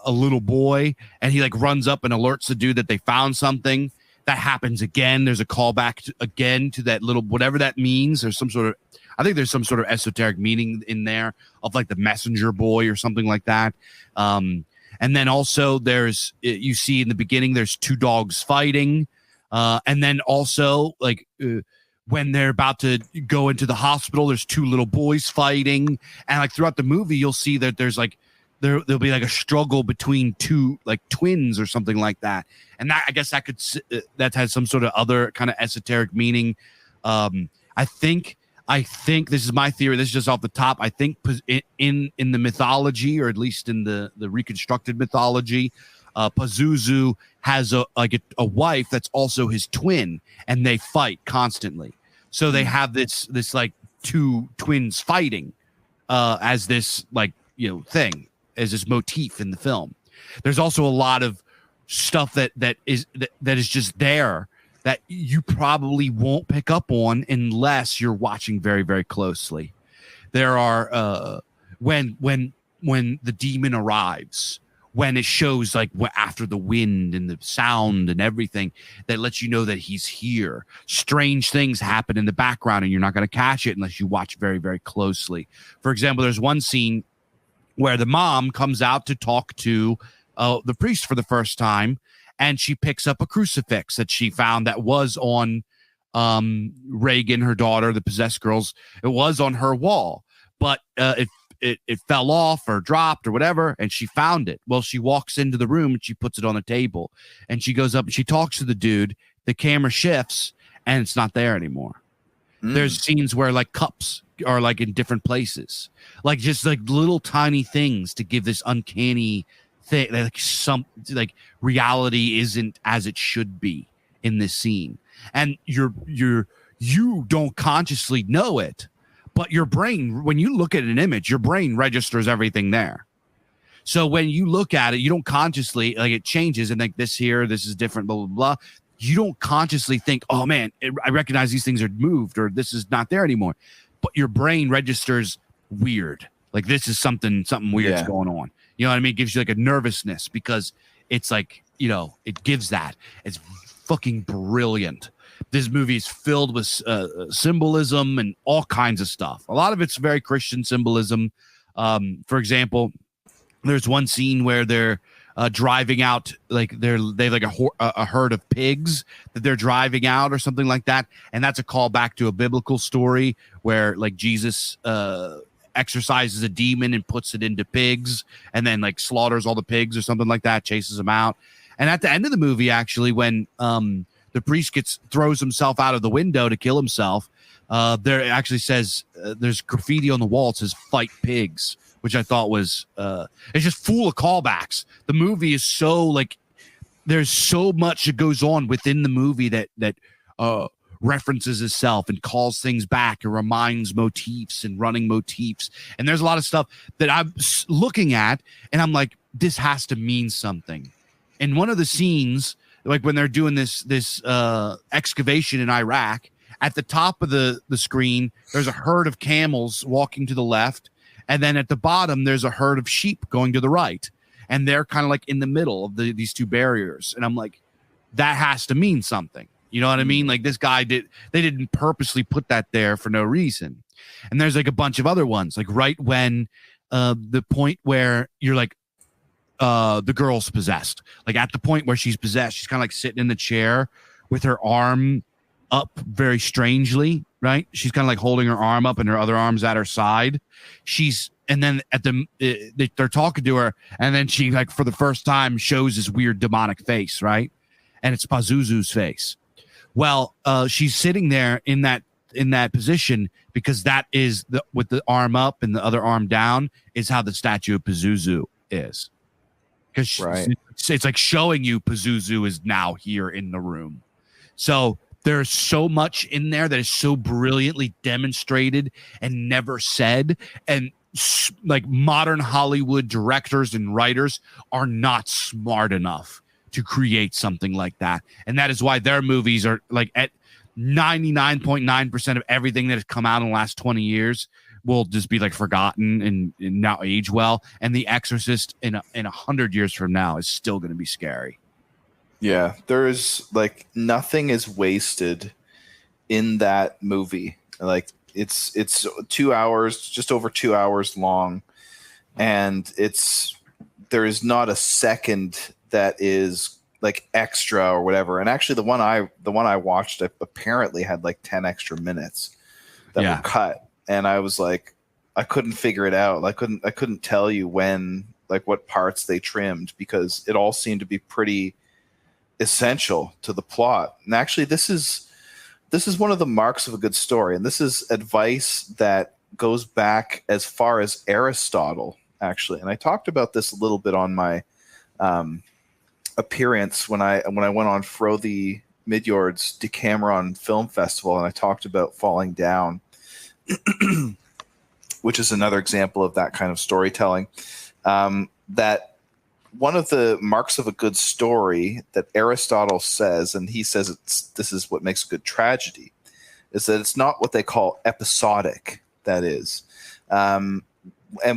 little boy, and he like runs up and alerts the dude that they found something. That happens again. There's a callback again to that little, whatever that means. There's some sort of esoteric meaning in there of like the messenger boy or something like that. And then also you see in the beginning, there's two dogs fighting. And then also like when they're about to go into the hospital, there's two little boys fighting. And like throughout the movie, you'll see that there's like, there'll be like a struggle between two like twins or something like that. And that, I guess that has some sort of other kind of esoteric meaning. I think this is my theory. This is just off the top. I think in the mythology, or at least in the reconstructed mythology, Pazuzu has a wife that's also his twin, and they fight constantly. So they have this like two twins fighting as this like thing, as this motif in the film. There's also a lot of stuff that is just there that you probably won't pick up on unless you're watching very, very closely. There are when the demon arrives, when it shows like after the wind and the sound and everything that lets you know that he's here. Strange things happen in the background, and you're not going to catch it unless you watch very, very closely. For example, there's one scene where the mom comes out to talk to the priest for the first time, and she picks up a crucifix that she found that was on Reagan, her daughter, the possessed girls. It was on her wall, but it fell off or dropped or whatever, and she found it. Well, she walks into the room and she puts it on a table, and she goes up and she talks to the dude. The camera shifts, and it's not there anymore. There's scenes where like cups are like in different places, like just like little tiny things to give this uncanny thing, like some like reality isn't as it should be in this scene, and you don't consciously know it, but your brain, when you look at an image, your brain registers everything there. So when you look at it, you don't consciously, like, it changes and like this is different, blah blah blah. You don't consciously think, oh man, I recognize these things are moved, or this is not there anymore. But your brain registers weird. Like this is something weird's going on. You know what I mean? It gives you like a nervousness because it's like, it gives that. It's fucking brilliant. This movie is filled with symbolism and all kinds of stuff. A lot of it's very Christian symbolism. For example, there's one scene where they're driving out, like they have like a herd of pigs that they're driving out or something like that, and that's a callback to a biblical story where like Jesus exorcises a demon and puts it into pigs, and then like slaughters all the pigs or something like that, chases them out. And at the end of the movie, actually, when the priest throws himself out of the window to kill himself, there actually says there's graffiti on the wall. It says "Fight Pigs," which I thought was it's just full of callbacks. The movie is so like there's so much that goes on within the movie that references itself and calls things back and reminds motifs and running motifs. And there's a lot of stuff that I'm looking at and I'm like, this has to mean something. And one of the scenes, like when they're doing this excavation in Iraq, at the top of the screen, there's a herd of camels walking to the left. And then at the bottom, there's a herd of sheep going to the right. And they're kind of like in the middle of these two barriers. And I'm like, that has to mean something. You know what I mean? Like this guy they didn't purposely put that there for no reason. And there's like a bunch of other ones, like right when the point where you're like, the girl's possessed, like at the point where she's possessed, she's kind of like sitting in the chair with her arm up very strangely, right? She's kind of like holding her arm up and her other arm's at her side. And then at they're talking to her, and then she like for the first time shows this weird demonic face, right? And it's Pazuzu's face. Well, she's sitting there in that in that position because that is with the arm up and the other arm down is how the statue of Pazuzu is. Because it's like showing you Pazuzu is now here in the room. So there's so much in there that is so brilliantly demonstrated and never said. And like modern Hollywood directors and writers are not smart enough to create something like that. And that is why their movies are like at 99.9% of everything that has come out in the last 20 years will just be like forgotten and now age well. And The Exorcist in 100 years from now is still going to be scary. Yeah, there's like nothing is wasted in that movie. Like it's 2 hours, just over 2 hours long, and there is not a second that is like extra or whatever. And actually, the one I watched apparently had like 10 extra minutes that were cut, and I was like, I couldn't figure it out. I couldn't tell you when, like what parts they trimmed, because it all seemed to be pretty essential to the plot. And actually, this is one of the marks of a good story, and this is advice that goes back as far as Aristotle, actually. And I talked about this a little bit on my appearance when I went on Frothy Midyard's Decameron Film Festival, and I talked about Falling Down, which is another example of that kind of storytelling. That one of the marks of a good story that Aristotle says, and he says this is what makes a good tragedy, is that it's not what they call episodic. That is, and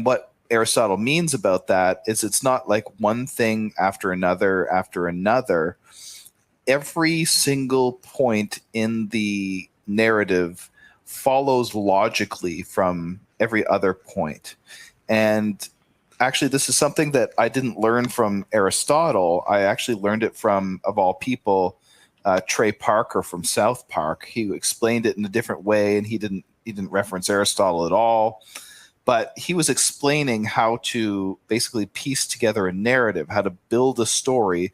what Aristotle means about that is it's not like one thing after another after another. Every single point in the narrative follows logically from every other point. And actually, this is something that I didn't learn from Aristotle. I actually learned it from, of all people, Trey Parker from South Park. He explained it in a different way, and he didn't reference Aristotle at all. But he was explaining how to basically piece together a narrative, how to build a story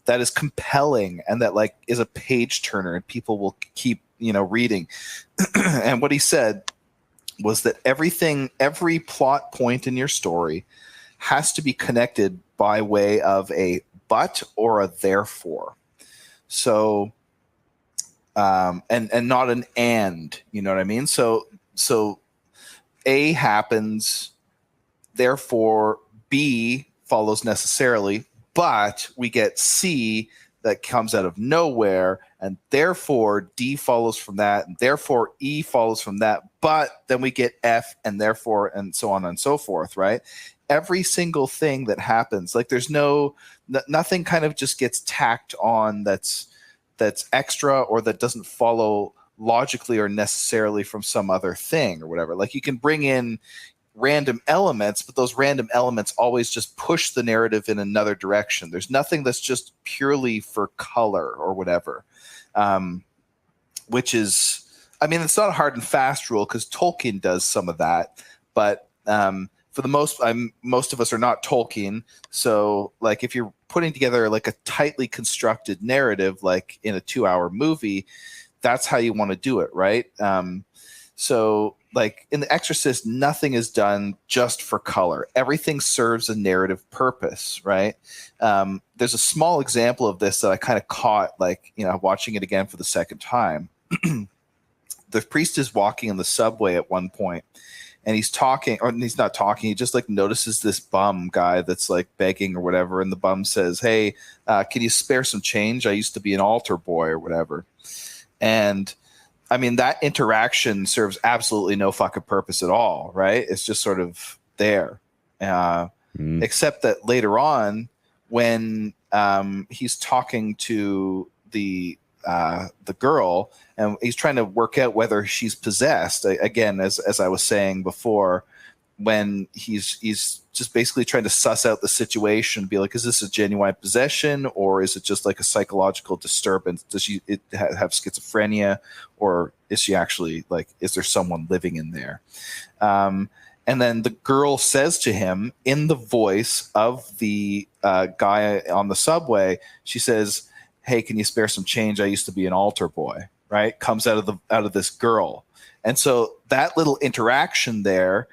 that is compelling and that like is a page turner, and people will keep reading. And what he said was that every plot point in your story has to be connected by way of a but or a therefore. So, and not an and, you know what I mean? So A happens, therefore B follows necessarily, but we get C that comes out of nowhere, and therefore D follows from that, and therefore E follows from that, but then we get F, and therefore, and so on and so forth, right? Every single thing that happens, like there's nothing kind of just gets tacked on that's extra or that doesn't follow logically or necessarily from some other thing or whatever. Like you can bring in random elements, but those random elements always just push the narrative in another direction. There's nothing that's just purely for color or whatever, which is, I mean, it's not a hard and fast rule because Tolkien does some of that, but for the most of us are not Tolkien. So like if you're putting together like a tightly constructed narrative, like in a 2-hour movie, that's how you want to do it, right? So like in The Exorcist, nothing is done just for color. Everything serves a narrative purpose, right? There's a small example of this that I kind of caught, like, watching it again for the second time. The priest is walking in the subway at one point, and he's talking, or he's not talking. He just like notices this bum guy that's like begging or whatever. And the bum says, "Hey, can you spare some change? I used to be an altar boy," or whatever. And I mean, that interaction serves absolutely no fucking purpose at all, right? It's just sort of there. Except that later on, when he's talking to the girl, and he's trying to work out whether she's possessed. Again, as I was saying before, when he's just basically trying to suss out the situation, be like, is this a genuine possession, or is it just like a psychological disturbance? Does she have schizophrenia, or is she actually like, is there someone living in there? And then the girl says to him in the voice of the guy on the subway, she says, "Hey, can you spare some change? I used to be an altar boy," right, comes out of this girl. And so that little interaction there,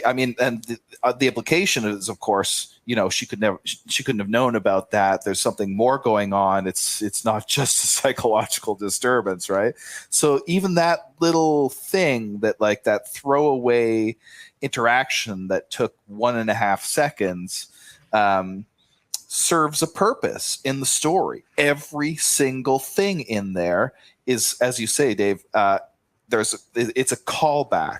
I mean, and the implication is, of course, you know, she couldn't have known about that. There's something more going on. It's not just a psychological disturbance, right? So even that little thing, that like that throwaway interaction that took 1.5 seconds, serves a purpose in the story. Every single thing in there is, as you say, Dave, it's a callback,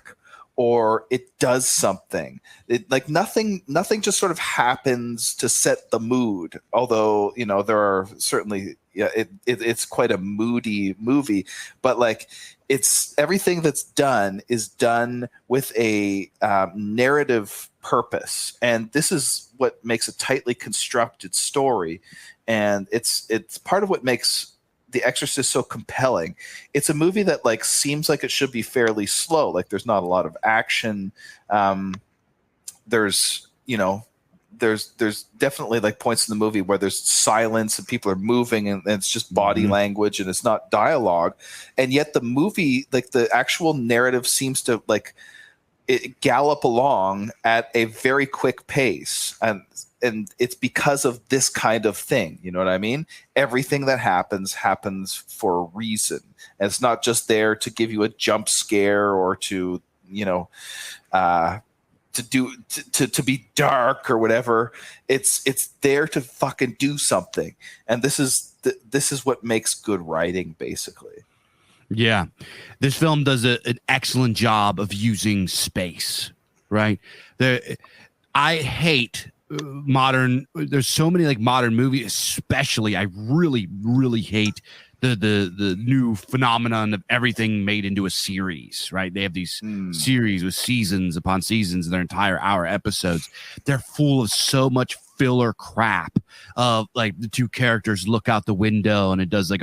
or it does something. Like nothing just sort of happens to set the mood. Although, you know, there are certainly, it's quite a moody movie, but like it's everything that's done is done with a narrative purpose, and this is what makes a tightly constructed story, and it's part of what makes The Exorcist so compelling. It's a movie that like seems like it should be fairly slow. Like there's not a lot of action. There's definitely like points in the movie where there's silence and people are moving, and it's just body language and it's not dialogue. And yet the movie, like the actual narrative, seems to like it gallop along at a very quick pace. And it's because of this kind of thing. You know what I mean? Everything that happens for a reason. And it's not just there to give you a jump scare or to, you know, to be dark or whatever. It's there to fucking do something. And this is what makes good writing, basically. Yeah. This film does an excellent job of using space, right? I hate there's so many like modern movies, especially. I really hate the new phenomenon of everything made into a series, right? They have these series with seasons upon seasons, and their entire hour episodes. They're full of so much filler crap of like the two characters look out the window and it does like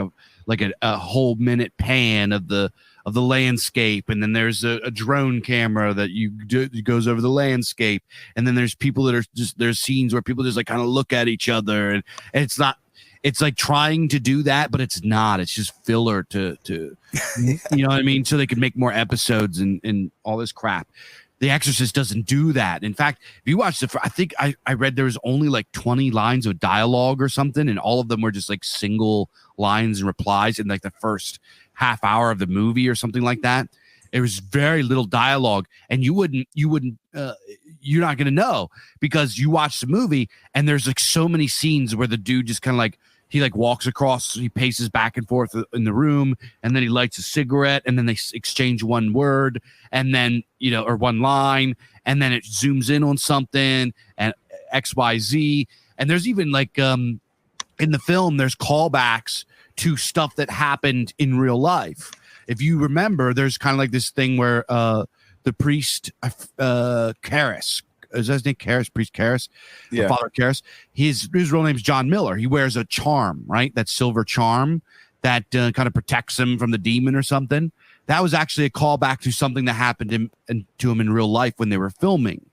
a whole minute pan of the landscape, and then there's a drone camera that goes over the landscape, and then there's people that are just, there's scenes where people just like kind of look at each other, and it's like trying to do that, but it's not. It's just filler to you know what I mean, so they could make more episodes and all this crap. The Exorcist doesn't do that. In fact, if you watch I think I read there was only like 20 lines of dialogue or something, and all of them were just like single lines and replies in like the first half hour of the movie or something like that. It was very little dialogue, and you're not going to know because you watch the movie and there's like so many scenes where the dude just kind of like, he like walks across, he paces back and forth in the room, and then he lights a cigarette, and then they exchange one word, and then, you know, or one line, and then it zooms in on something and XYZ. And there's even like in the film, there's callbacks to stuff that happened in real life. If you remember, there's kind of like this thing where the priest, Karras, is that his name? Priest Karras? Yeah. Father Karras. His real name's John Miller. He wears a charm, right? That silver charm that kind of protects him from the demon or something. That was actually a callback to something that happened to him in real life when they were filming.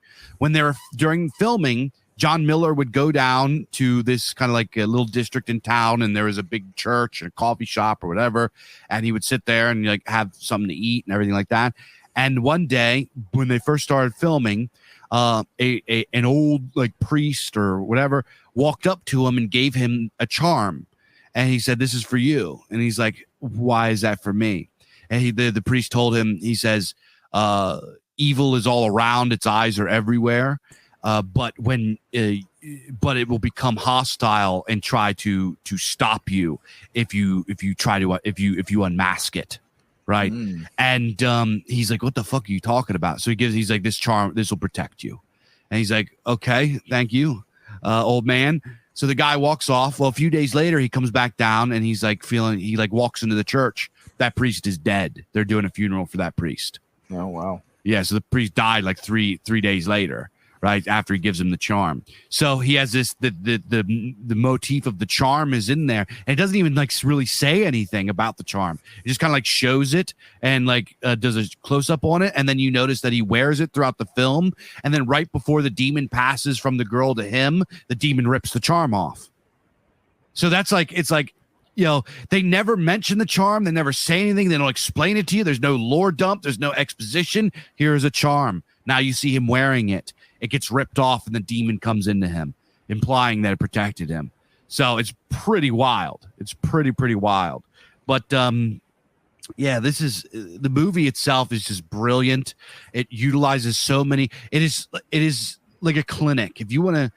During filming, John Miller would go down to this kind of like a little district in town, and there was a big church and a coffee shop or whatever, and he would sit there and like have something to eat and everything like that. And one day, when they first started filming, an old like priest or whatever walked up to him and gave him a charm, and he said, "This is for you." And he's like, "Why is that for me?" And the priest told him, he says, "Evil is all around; its eyes are everywhere. But it will become hostile and try to stop you if you unmask it." Right. And he's like, "What the fuck are you talking about?" So he's like, "This charm, this will protect you." And he's like, "Okay, thank you, old man." So the guy walks off. Well, a few days later, he comes back down, and he's like he walks into the church. That priest is dead. They're doing a funeral for that priest. Oh, wow. Yeah. So the priest died like three days later, right after he gives him the charm. So he has this the motif of the charm is in there, and it doesn't even like really say anything about the charm. It just kind of like shows it and like does a close up on it, and then you notice that he wears it throughout the film, and then right before the demon passes from the girl to him, the demon rips the charm off. So that's like, it's like They never mention the charm. They never say anything. They don't explain it to you. There's no lore dump. There's no exposition. Here's a charm. Now you see him wearing it. It gets ripped off and the demon comes into him, implying that it protected him. So it's pretty wild. It's pretty wild. But this is the movie itself is just brilliant. It utilizes so many. It is like a clinic. If you want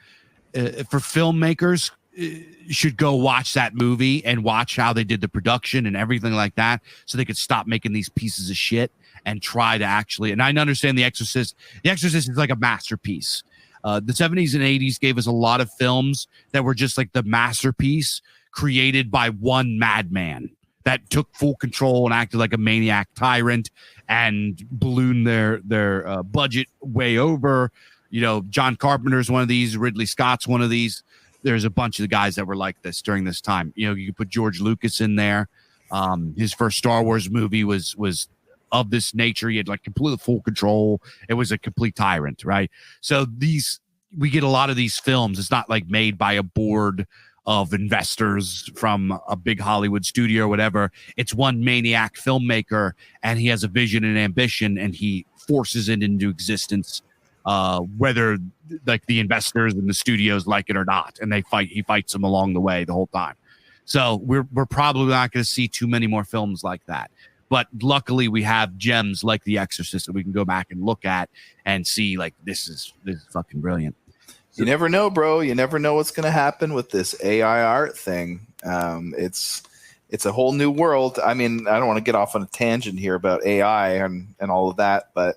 to, for filmmakers, you should go watch that movie and watch how they did the production and everything like that, so they could stop making these pieces of shit and try to actually. And I understand The Exorcist. The Exorcist is like a masterpiece. The 70s and 80s gave us a lot of films that were just like the masterpiece created by one madman that took full control and acted like a maniac tyrant and ballooned their budget way over. John Carpenter's one of these. Ridley Scott's one of these. There's a bunch of the guys that were like this during this time. You could put George Lucas in there. His first Star Wars movie was of this nature. He had like complete full control. It was a complete tyrant, right? So we get a lot of these films. It's not like made by a board of investors from a big Hollywood studio or whatever. It's one maniac filmmaker, and he has a vision and ambition, and he forces it into existence, whether like the investors and the studios like it or not. And he fights them along the way the whole time. So we're probably not going to see too many more films like that. But luckily, we have gems like The Exorcist that we can go back and look at and see, like, this is fucking brilliant. You never know, bro. You never know what's going to happen with this AI art thing. It's a whole new world. I mean, I don't want to get off on a tangent here about AI and all of that, but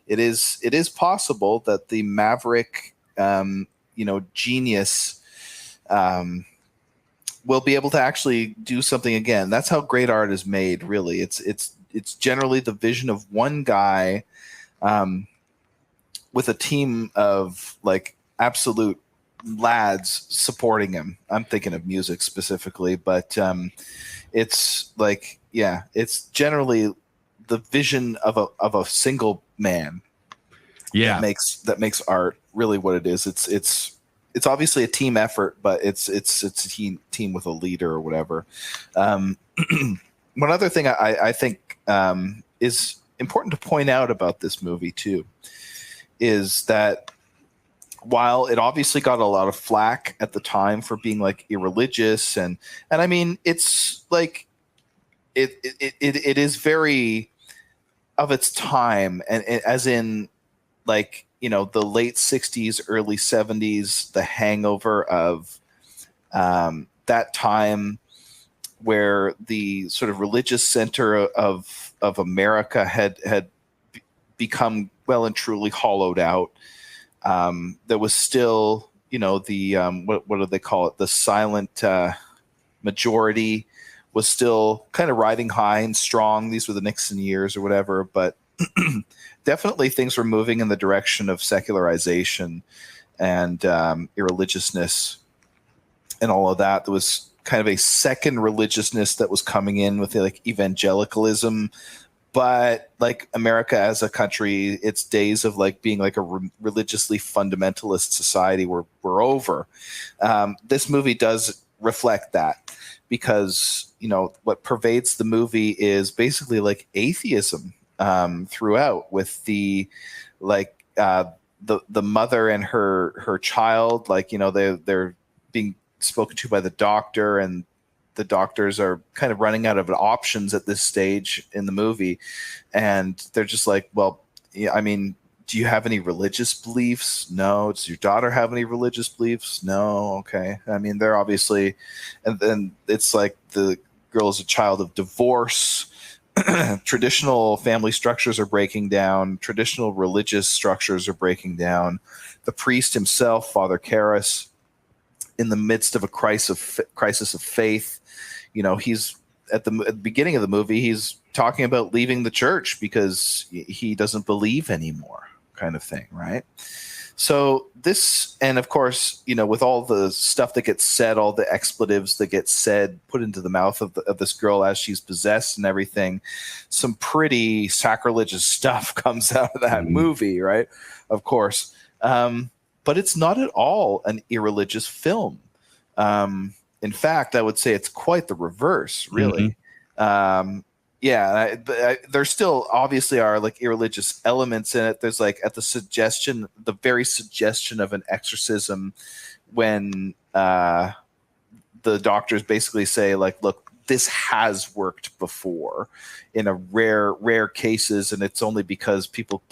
it is possible that the maverick, genius, will be able to actually do something again. That's how great art is made, really. It's generally the vision of one guy with a team of like absolute lads supporting him. I'm thinking of music specifically, but it's like, it's generally the vision of a single man. Yeah, that makes art really what it is. It's obviously a team effort, but it's a team with a leader or whatever. One other thing I think is important to point out about this movie too is that while it obviously got a lot of flack at the time for being like irreligious and I mean it's like it is very of its time, and as in like the late 60s, early 70s, the hangover of that time where the sort of religious center of America had become well and truly hollowed out. There was still, the what do they call it? The silent majority was still kind of riding high and strong. These were the Nixon years or whatever, but definitely things were moving in the direction of secularization and irreligiousness and all of that. There was kind of a second religiousness that was coming in with like evangelicalism, but like America as a country, its days of like being like a religiously fundamentalist society were over. This movie does reflect that, because what pervades the movie is basically like atheism throughout, with the like the mother and her child, like they're being spoken to by the doctor, and the doctors are kind of running out of options at this stage in the movie, and they're just like, well, yeah, I mean, do you have any religious beliefs? No. Does your daughter have any religious beliefs? No. Okay. I mean, they're obviously, and then it's like the girl is a child of divorce. Traditional family structures are breaking down. Traditional religious structures are breaking down. The priest himself, Father Karras, in the midst of a crisis of faith, he's at the beginning of the movie, he's talking about leaving the church because he doesn't believe anymore, kind of thing, right? So this, and of course, with all the stuff that gets said, all the expletives that get said, put into the mouth of this girl as she's possessed and everything, some pretty sacrilegious stuff comes out of that movie, right? Of course. But it's not at all an irreligious film. In fact, I would say it's quite the reverse, really. There still obviously are like irreligious elements in it. There's like at the very suggestion of an exorcism, when the doctors basically say like, look, this has worked before in a rare cases, and it's only because people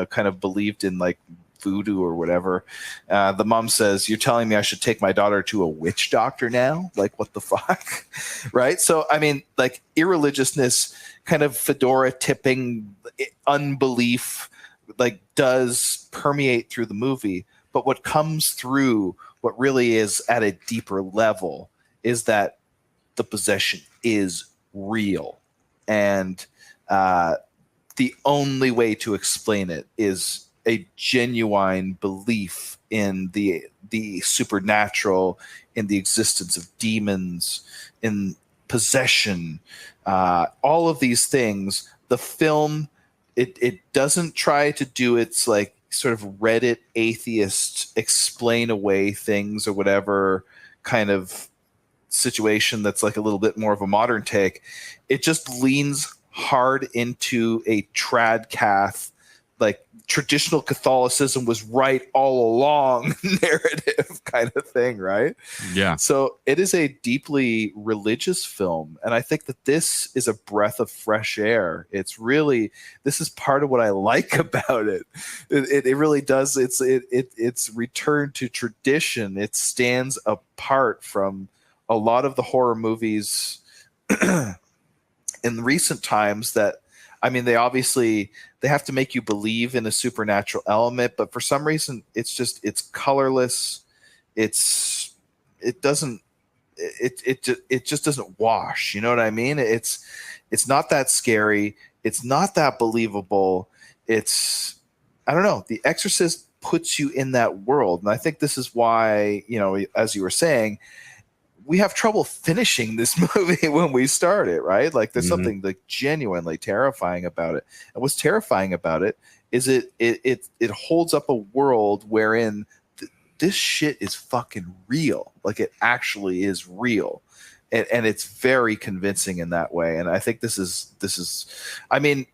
kind of believed in like voodoo or whatever. The mom says, "You're telling me I should take my daughter to a witch doctor now? Like, what the fuck?" Right? So I mean, like, irreligiousness, kind of fedora tipping unbelief, like, does permeate through the movie. But what comes through, what really is at a deeper level, is that the possession is real, and the only way to explain it is a genuine belief in the supernatural, in the existence of demons, in possession, all of these things. The film, it doesn't try to do its like sort of Reddit atheist explain away things or whatever kind of situation that's like a little bit more of a modern take. It just leans hard into a tradcath, like traditional Catholicism was right all along narrative kind of thing, right? Yeah. So it is a deeply religious film, and I think that this is a breath of fresh air. This is part of what I like about it. It really does. It's return to tradition. It stands apart from a lot of the horror movies in recent times that, I mean, they have to make you believe in a supernatural element, but for some reason it's colorless. It just doesn't wash. You know what I mean? It's not that scary. It's not that believable. I don't know. The Exorcist puts you in that world. And I think this is why, as you were saying, we have trouble finishing this movie when we start it, right? Like, there's something like genuinely terrifying about it. And what's terrifying about it is it holds up a world wherein this shit is fucking real. Like, it actually is real. And it's very convincing in that way. And I think this is, I mean,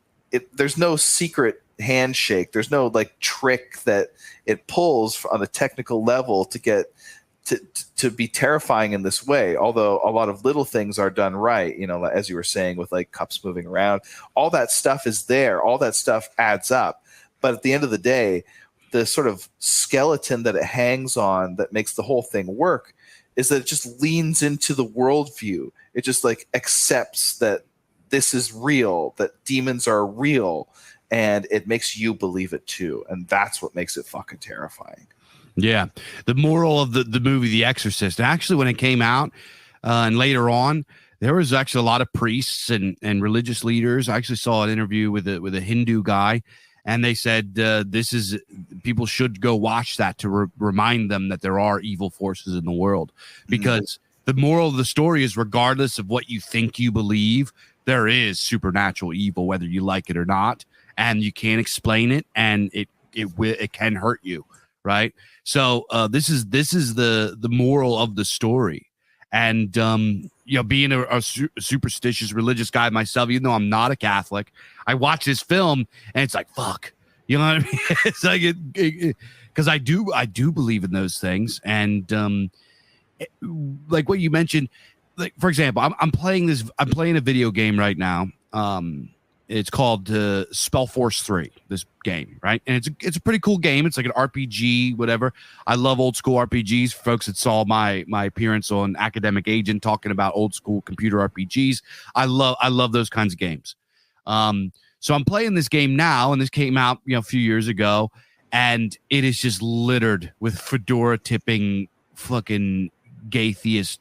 there's no secret handshake. There's no like trick that it pulls on a technical level to get to be terrifying in this way, although a lot of little things are done right, as you were saying, with like cups moving around. All that stuff is there. All that stuff adds up. But at the end of the day, the sort of skeleton that it hangs on that makes the whole thing work is that it just leans into the worldview. It just like accepts that this is real, that demons are real, and it makes you believe it too. And that's what makes it fucking terrifying. Yeah. The moral of the movie, The Exorcist, actually, when it came out and later on, there was actually a lot of priests and religious leaders. I actually saw an interview with a Hindu guy, and they said people should go watch that to remind them that there are evil forces in the world, because the moral of the story is, regardless of what you think you believe, there is supernatural evil, whether you like it or not, and you can't explain it, and it can hurt you. Right. So this is the moral of the story. And, being a superstitious religious guy myself, even though I'm not a Catholic, I watch this film and it's like, fuck, you know what I mean? It's like, because I do believe in those things. And like what you mentioned, like, for example, I'm playing a video game right now. It's called Spellforce 3, this game, right? And it's a pretty cool game. It's like an RPG, whatever. I love old school RPGs. For folks that saw my appearance on Academic Agent talking about old school computer RPGs, I love those kinds of games. So I'm playing this game now, and this came out a few years ago, and it is just littered with fedora tipping fucking gay theist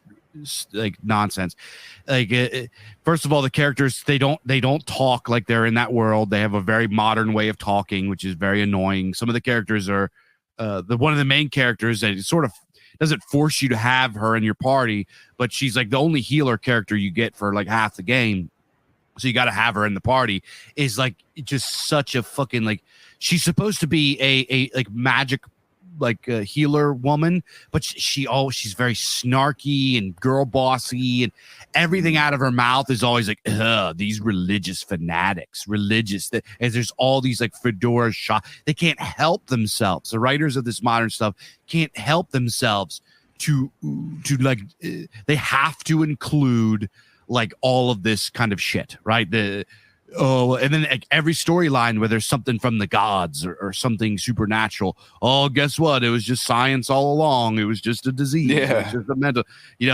like nonsense. Like, first of all, the characters, they don't talk like they're in that world. They have a very modern way of talking, which is very annoying. Some of the characters are one of the main characters that sort of doesn't force you to have her in your party, but she's like the only healer character you get for like half the game, so you got to have her in the party. Is like just such a fucking, like, she's supposed to be a like magic like a healer woman, but she's very snarky and girl bossy, and everything out of her mouth is always like, these religious fanatics, and there's all these like fedora shot. They can't help themselves. The writers of this modern stuff can't help themselves to like, they have to include like all of this kind of shit, right? And then like, every storyline where there's something from the gods or something supernatural. Oh, guess what? It was just science all along. It was just a disease. Yeah. It was just a mental,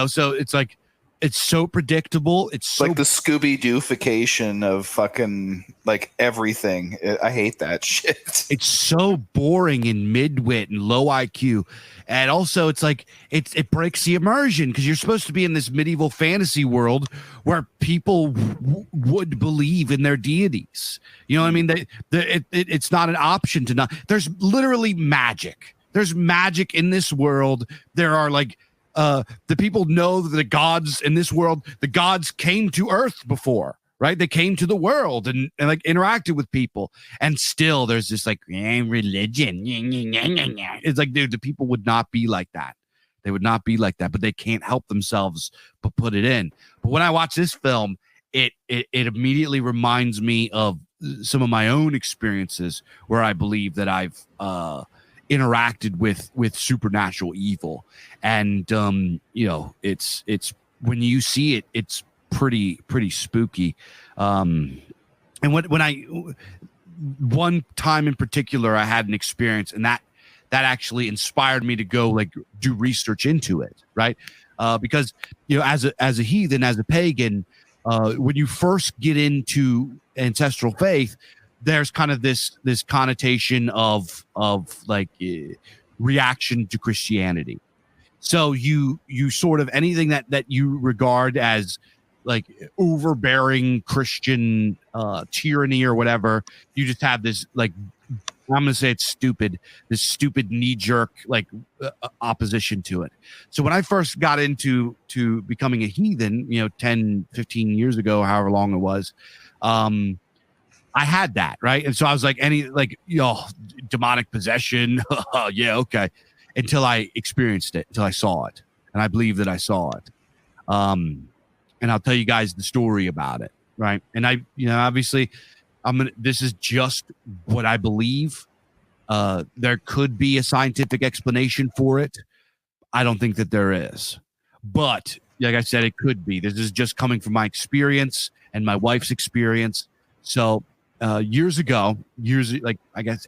so it's like, it's so predictable. It's so like the Scooby-Doofication of fucking like everything. I hate that shit. It's so boring and mid-wit and low IQ. And also it's like it breaks the immersion because you're supposed to be in this medieval fantasy world where people would believe in their deities. You know what I mean? It's not an option to not. There's literally magic. There's magic in this world. There are like the people know that the gods in this world, the gods came to Earth before, right? They came to the world and like interacted with people, and still there's this like religion. It's like, dude, the people would not be like that. They would not be like that, but they can't help themselves but put it in. But when I watch this film, it immediately reminds me of some of my own experiences where I believe that I've interacted with supernatural evil, and it's when you see it, it's pretty spooky. And one time in particular, I had an experience, and that actually inspired me to go like do research into it, right? Because as a heathen, as a pagan, when you first get into ancestral faith, there's kind of this connotation of like reaction to Christianity. So you sort of anything that you regard as like overbearing Christian tyranny or whatever, you just have this like, I'm going to say it's stupid, this stupid knee-jerk like opposition to it. So when I first got into becoming a heathen, 10, 15 years ago, however long it was, I had that, right? And so I was like, demonic possession. Yeah, okay. Until I experienced it, until I saw it. And I believe that I saw it. And I'll tell you guys the story about it, right? And obviously, this is just what I believe. There could be a scientific explanation for it. I don't think that there is. But like I said, it could be. This is just coming from my experience and my wife's experience. So years ago, I guess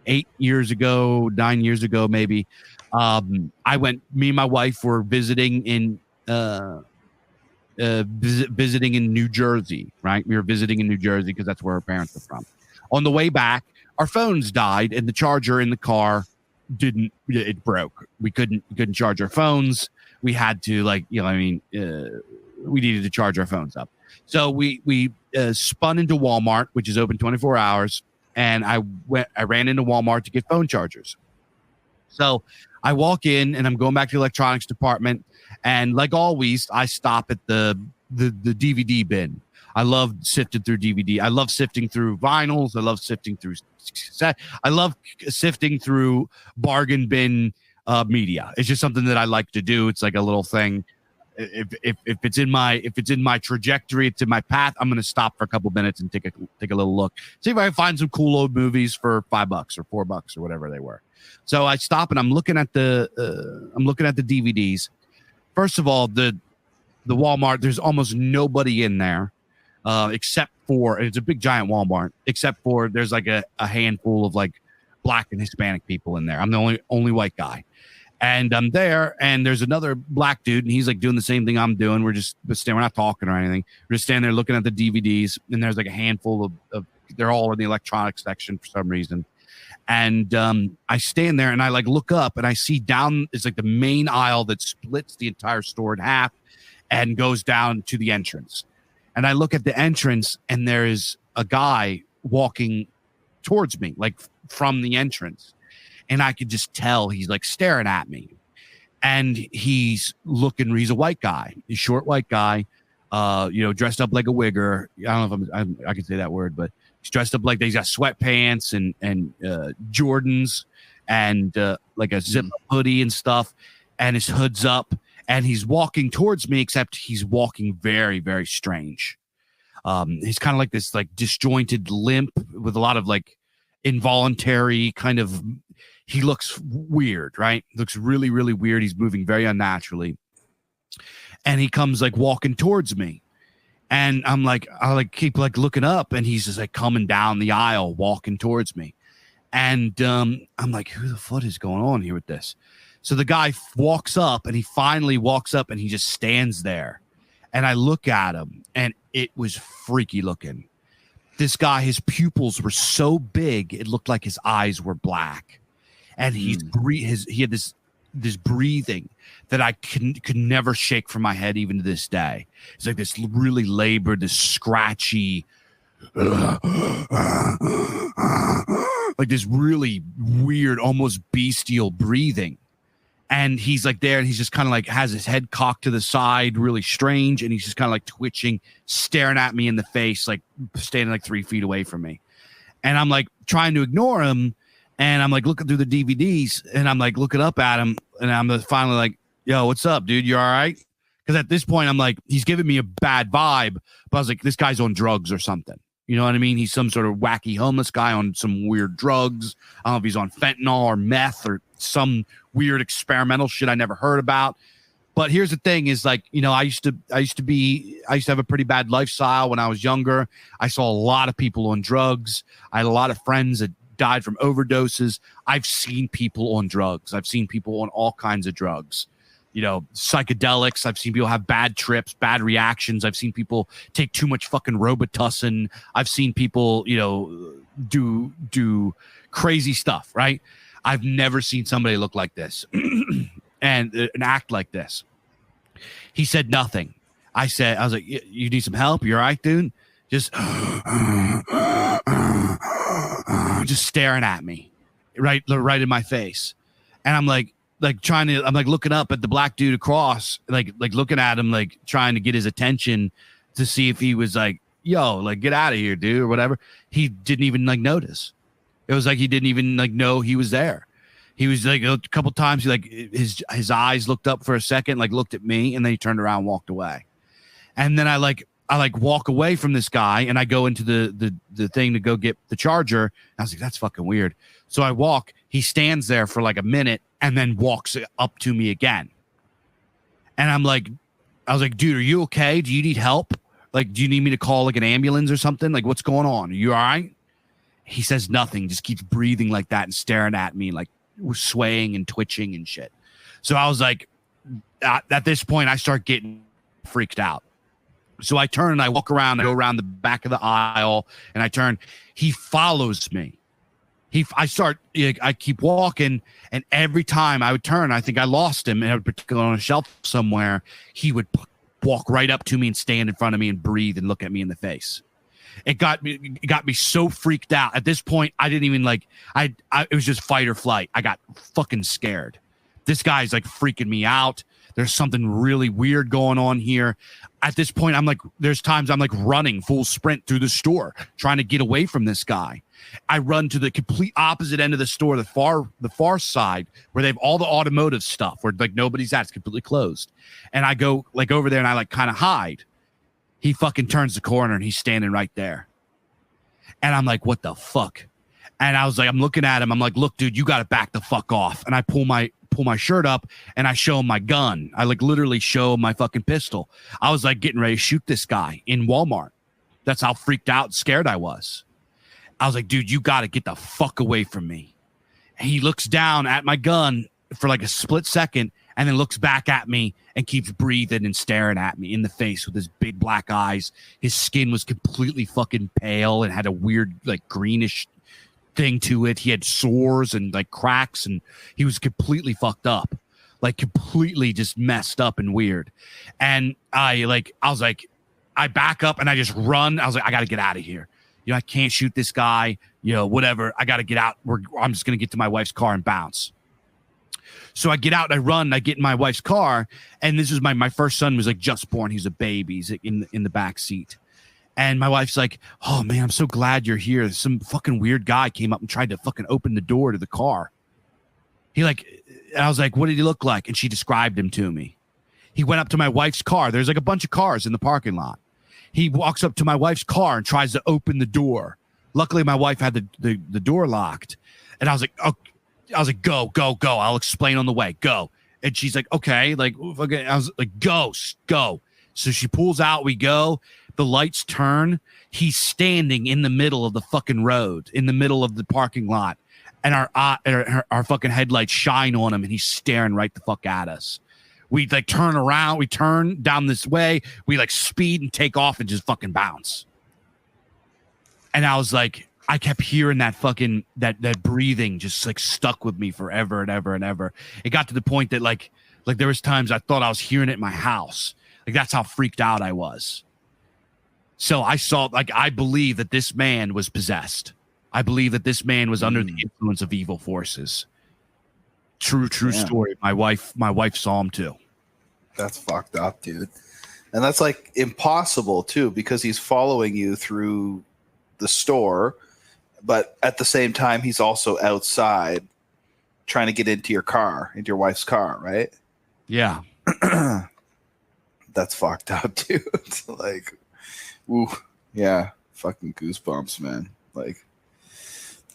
8 years ago, 9 years ago, maybe, me and my wife were visiting in New Jersey, right? We were visiting in New Jersey because that's where our parents are from. On the way back, our phones died and the charger in the car it broke. We couldn't charge our phones. We had to we needed to charge our phones up. So we spun into Walmart, which is open 24 hours. And I ran into Walmart to get phone chargers. So I walk in and I'm going back to the electronics department. And like always, I stop at the DVD bin. I love sifting through DVD. I love sifting through vinyls. I love sifting through I love sifting through bargain bin media. It's just something that I like to do. It's like a little thing. If it's in my trajectory, it's in my path, I'm going to stop for a couple minutes and take a little look, see if I can find some cool old movies for $5 or $4 or whatever they were. So I stop and I'm looking at the DVDs. First of all, the Walmart, there's almost nobody in there, except for, it's a big giant Walmart, except for there's like a handful of like Black and Hispanic people in there. I'm the only white guy. And I'm there, and there's another black dude, and he's like doing the same thing I'm doing. We're not talking or anything. We're just standing there looking at the DVDs, and there's like a handful of they're all in the electronics section for some reason. And I stand there, and I like look up, and I see down, it's like the main aisle that splits the entire store in half and goes down to the entrance. And I look at the entrance, and there is a guy walking towards me, like from the entrance. And I could just tell he's like staring at me, and he's a white guy, he's a short white guy, dressed up like a wigger. I don't know if I can say that word, but he's dressed up like he's got sweatpants and Jordans, and like a zip hoodie and stuff, and his hood's up, and he's walking towards me, except he's walking very, very strange. He's kind of like this like disjointed limp with a lot of like involuntary kind of, he looks weird, right? Looks really, really weird. He's moving very unnaturally. And he comes like walking towards me. And I'm like, I like keep like looking up, and he's just like coming down the aisle, walking towards me. And I'm like, who the fuck is going on here with this? So the guy walks up, and he finally walks up, and he just stands there. And I look at him, and it was freaky looking. This guy, his pupils were so big, it looked like his eyes were black. And he had this breathing that I could never shake from my head even to this day. It's like this really labored, this scratchy, like this really weird, almost bestial breathing. And he's like there, and he's just kind of like has his head cocked to the side, really strange. And he's just kind of like twitching, staring at me in the face, like standing like 3 feet away from me. And I'm like trying to ignore him. And I'm like looking through the DVDs, and I'm like looking up at him, and I'm finally like, yo, what's up, dude? You all right? Because at this point, I'm like, he's giving me a bad vibe, but I was like, this guy's on drugs or something. You know what I mean? He's some sort of wacky homeless guy on some weird drugs. I don't know if he's on fentanyl or meth or some weird experimental shit I never heard about. But here's the thing is like, you know, I used to have a pretty bad lifestyle when I was younger. I saw a lot of people on drugs. I had a lot of friends that died from overdoses. I've seen people on drugs. I've seen people on all kinds of drugs, you know, psychedelics. I've seen people have bad trips, bad reactions. I've seen people take too much fucking Robitussin. I've seen people, you know, do crazy stuff, right? I've never seen somebody look like this and act like this. He said nothing. I was like, you need some help? You all right, dude? Just staring at me right in my face. And I'm like looking up at the black dude across, like looking at him, like trying to get his attention to see if he was like, yo, like get out of here, dude, or whatever. He didn't even like notice. It was like he didn't even like know he was there. He was like a couple times, he like his eyes looked up for a second, like looked at me, and then he turned around and walked away. And then I walk away from this guy, and I go into the thing to go get the charger. I was like, that's fucking weird. So I walk. He stands there for like a minute and then walks up to me again. And I was like, dude, are you okay? Do you need help? Like, do you need me to call like an ambulance or something? Like, what's going on? Are you all right? He says nothing, just keeps breathing like that and staring at me, like swaying and twitching and shit. So I was like, at this point, I start getting freaked out. So I turn and I walk around, I go around the back of the aisle, and I turn. He follows me. I keep walking, and every time I would turn, I think I lost him, and I would put on a shelf somewhere. He would walk right up to me and stand in front of me and breathe and look at me in the face. It got me so freaked out. At this point, I didn't even like. It was just fight or flight. I got fucking scared. This guy's like freaking me out. There's something really weird going on here. At this point, there's times I'm like running full sprint through the store, trying to get away from this guy. I run to the complete opposite end of the store, the far side, where they have all the automotive stuff, where like nobody's at, it's completely closed. And I go like over there and I like kind of hide. He fucking turns the corner and he's standing right there. And I'm like, what the fuck? And I was like, I'm looking at him. I'm like, look, dude, you got to back the fuck off. And I pull my shirt up and I show him my gun. I like literally show him my fucking pistol. I was like getting ready to shoot this guy in Walmart. That's how freaked out and scared I was. I was like, dude, you got to get the fuck away from me. And he looks down at my gun for like a split second and then looks back at me and keeps breathing and staring at me in the face with his big black eyes. His skin was completely fucking pale and had a weird like greenish thing to it. He had sores and like cracks, and he was completely fucked up, like completely just messed up and weird. And I back up and I just run. I was like, I got to get out of here. You know, I can't shoot this guy, you know, whatever. I got to get out. I'm just going to get to my wife's car and bounce. So I get out and I run and I get in my wife's car. And this is my first son was like just born. He's a baby. He's in the back seat. And my wife's like, oh, man, I'm so glad you're here. Some fucking weird guy came up and tried to fucking open the door to the car. And I was like, what did he look like? And she described him to me. He went up to my wife's car. There's like a bunch of cars in the parking lot. He walks up to my wife's car and tries to open the door. Luckily, my wife had the door locked. And I was like, oh, go. I'll explain on the way. Go. And she's like, okay. Like, okay. I was like, go. So she pulls out. We go. The lights turn. He's standing in the middle of the fucking road, in the middle of the parking lot. And our fucking headlights shine on him, and he's staring right the fuck at us. We like turn around, we turn down this way, we like speed and take off and just fucking bounce. And I was like, I kept hearing that fucking that breathing just like stuck with me forever and ever and ever. It got to the point that like there was times I thought I was hearing it in my house. Like that's how freaked out I was. So I believe that this man was possessed. I believe that this man was under the influence of evil forces. True story. My wife saw him too. That's fucked up, dude. And that's like impossible too, because he's following you through the store, but at the same time he's also outside trying to get into your wife's car, right? Yeah. That's fucked up, dude. Like, ooh, yeah, fucking goosebumps, man. Like,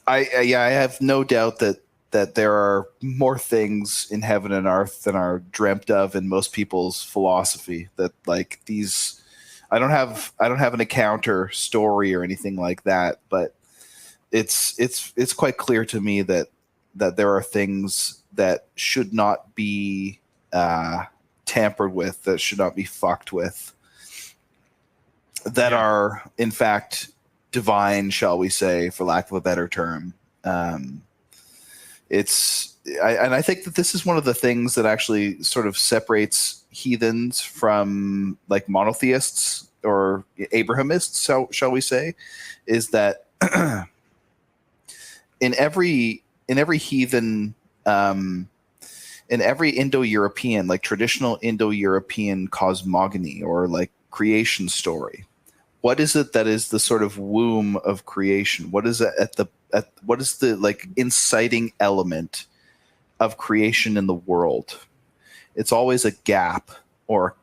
I have no doubt that there are more things in heaven and earth than are dreamt of in most people's philosophy. That like these, I don't have an encounter story or anything like that, but it's quite clear to me that there are things that should not be tampered with, that should not be fucked with, that are in fact divine, shall we say, for lack of a better term. And I think that this is one of the things that actually sort of separates heathens from like monotheists or Abrahamists, shall we say, is that in every heathen, in every Indo-European, like traditional Indo-European cosmogony or like creation story, what is it that is the sort of womb of creation? What is it what is the like inciting element of creation in the world? It's always a gap or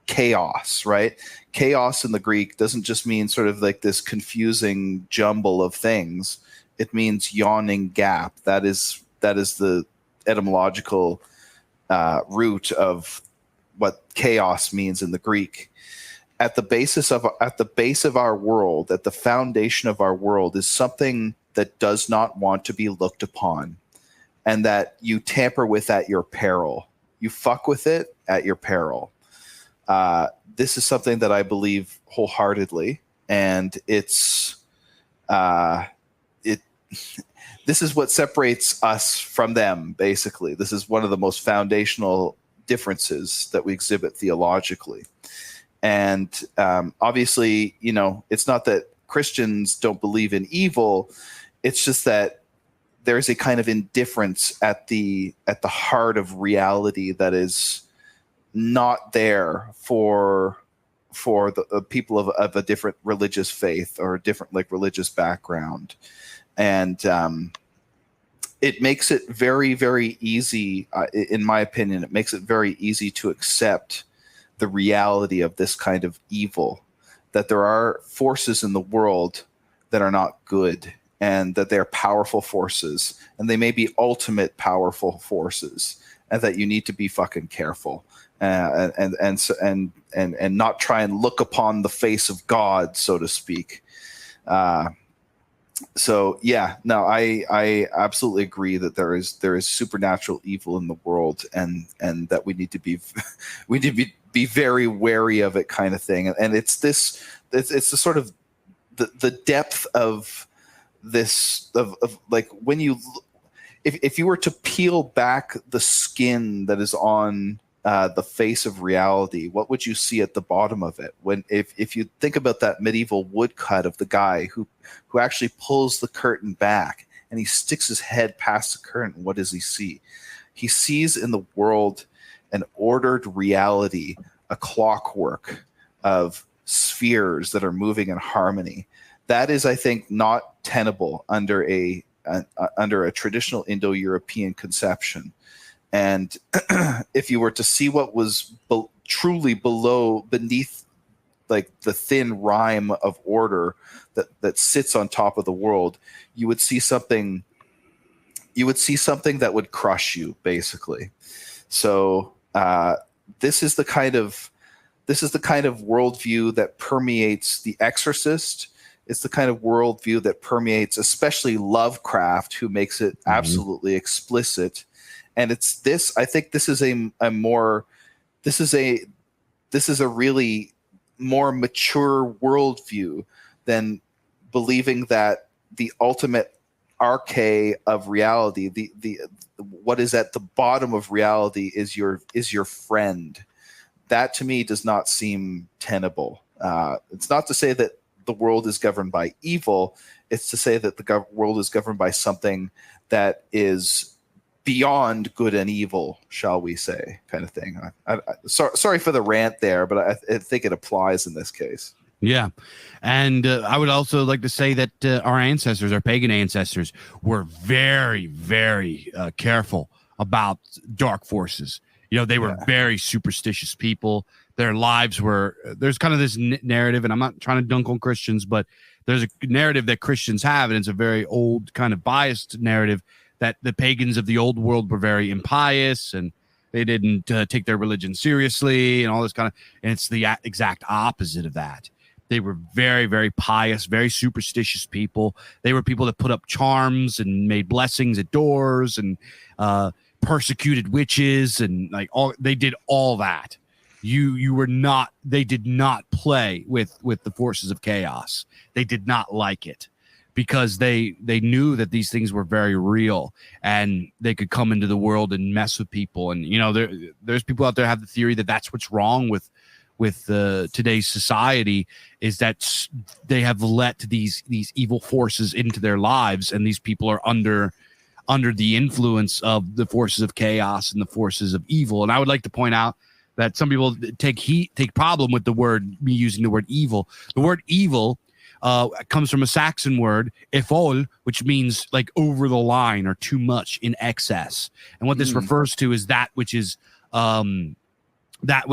chaos, right? Chaos in the Greek doesn't just mean sort of like this confusing jumble of things. It means yawning gap. That is the etymological root of what chaos means in the Greek. At the base of our world, at the foundation of our world, is something that does not want to be looked upon, and that you tamper with at your peril. You fuck with it at your peril. This is something that I believe wholeheartedly, and this is what separates us from them, basically. This is one of the most foundational differences that we exhibit theologically. And obviously, you know, it's not that Christians don't believe in evil. It's just that there's a kind of indifference at the heart of reality that is not there for the people of a different religious faith or a different like religious background. And it makes it very, very easy, in my opinion, it makes it very easy to accept the reality of this kind of evil, that there are forces in the world that are not good, and that they're powerful forces, and they may be ultimate powerful forces, and that you need to be fucking careful and not try and look upon the face of God, so to speak. So yeah, no, I absolutely agree that there is supernatural evil in the world, and that we need to be very wary of it, kind of thing. And it's the sort of the depth of this of like when you if you were to peel back the skin that is on the face of reality, what would you see at the bottom of it? If you think about that medieval woodcut of the guy who actually pulls the curtain back and he sticks his head past the curtain, what does he see? He sees in the world an ordered reality, a clockwork of spheres that are moving in harmony. That is, I think, not tenable under a under a traditional Indo-European conception. And if you were to see what was truly beneath, like the thin rime of order that sits on top of the world, you would see something that would crush you, basically. So this is the kind of worldview that permeates The Exorcist. It's the kind of worldview that permeates especially Lovecraft, who makes it absolutely explicit. And it's this. I think this is a really more mature worldview than believing that the ultimate arche of reality, the what is at the bottom of reality, is your friend. That to me does not seem tenable. It's not to say that the world is governed by evil. It's to say that the world is governed by something that is beyond good and evil, shall we say, kind of thing. Sorry for the rant there, but I think it applies in this case. Yeah. And I would also like to say that our ancestors, our pagan ancestors, were very, very careful about dark forces. They were very superstitious people. Their lives were, there's kind of this narrative, and I'm not trying to dunk on Christians, but there's a narrative that Christians have, and it's a very old kind of biased narrative, that the pagans of the old world were very impious and they didn't take their religion seriously and all this kind of, and it's the exact opposite of that. They were very, very pious, very superstitious people. They were people that put up charms and made blessings at doors and persecuted witches and they did all that. They did not play with the forces of chaos. They did not like it, because they knew that these things were very real and they could come into the world and mess with people. And there's people out there have the theory that that's what's wrong with today's society, is that they have let these evil forces into their lives, and these people are under the influence of the forces of chaos and the forces of evil. And I would like to point out that some people take problem with me using the word evil. The word evil comes from a Saxon word, "efol," which means like over the line or too much, in excess. And what this refers to is that which is kind of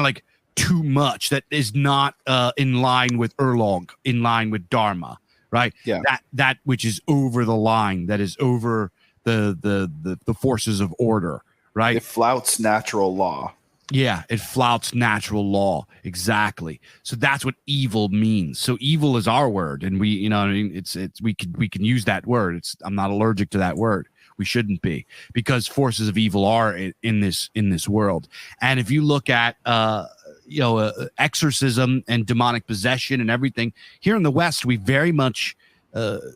like too much, that is not in line with Erlog, in line with Dharma, right? Yeah. That which is over the line, that is over the forces of order, right? It flouts natural law. Yeah, it flouts natural law. Exactly. So that's what evil means. So evil is our word, and we can use that word. I'm not allergic to that word. We shouldn't be, because forces of evil are in this world. And if you look at exorcism and demonic possession and everything here in the West, we very much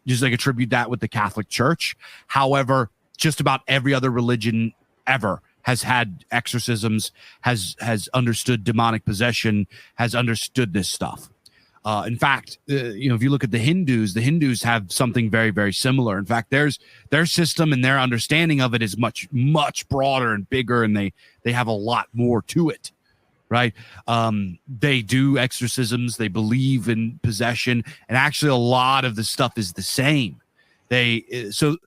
just attribute that with the Catholic Church. However, just about every other religion ever has had exorcisms, has understood demonic possession, has understood this stuff. In fact, if you look at the Hindus have something very, very similar. In fact, their system and their understanding of it is much, much broader and bigger, and they have a lot more to it, right? They do exorcisms, they believe in possession, and actually a lot of the stuff is the same. So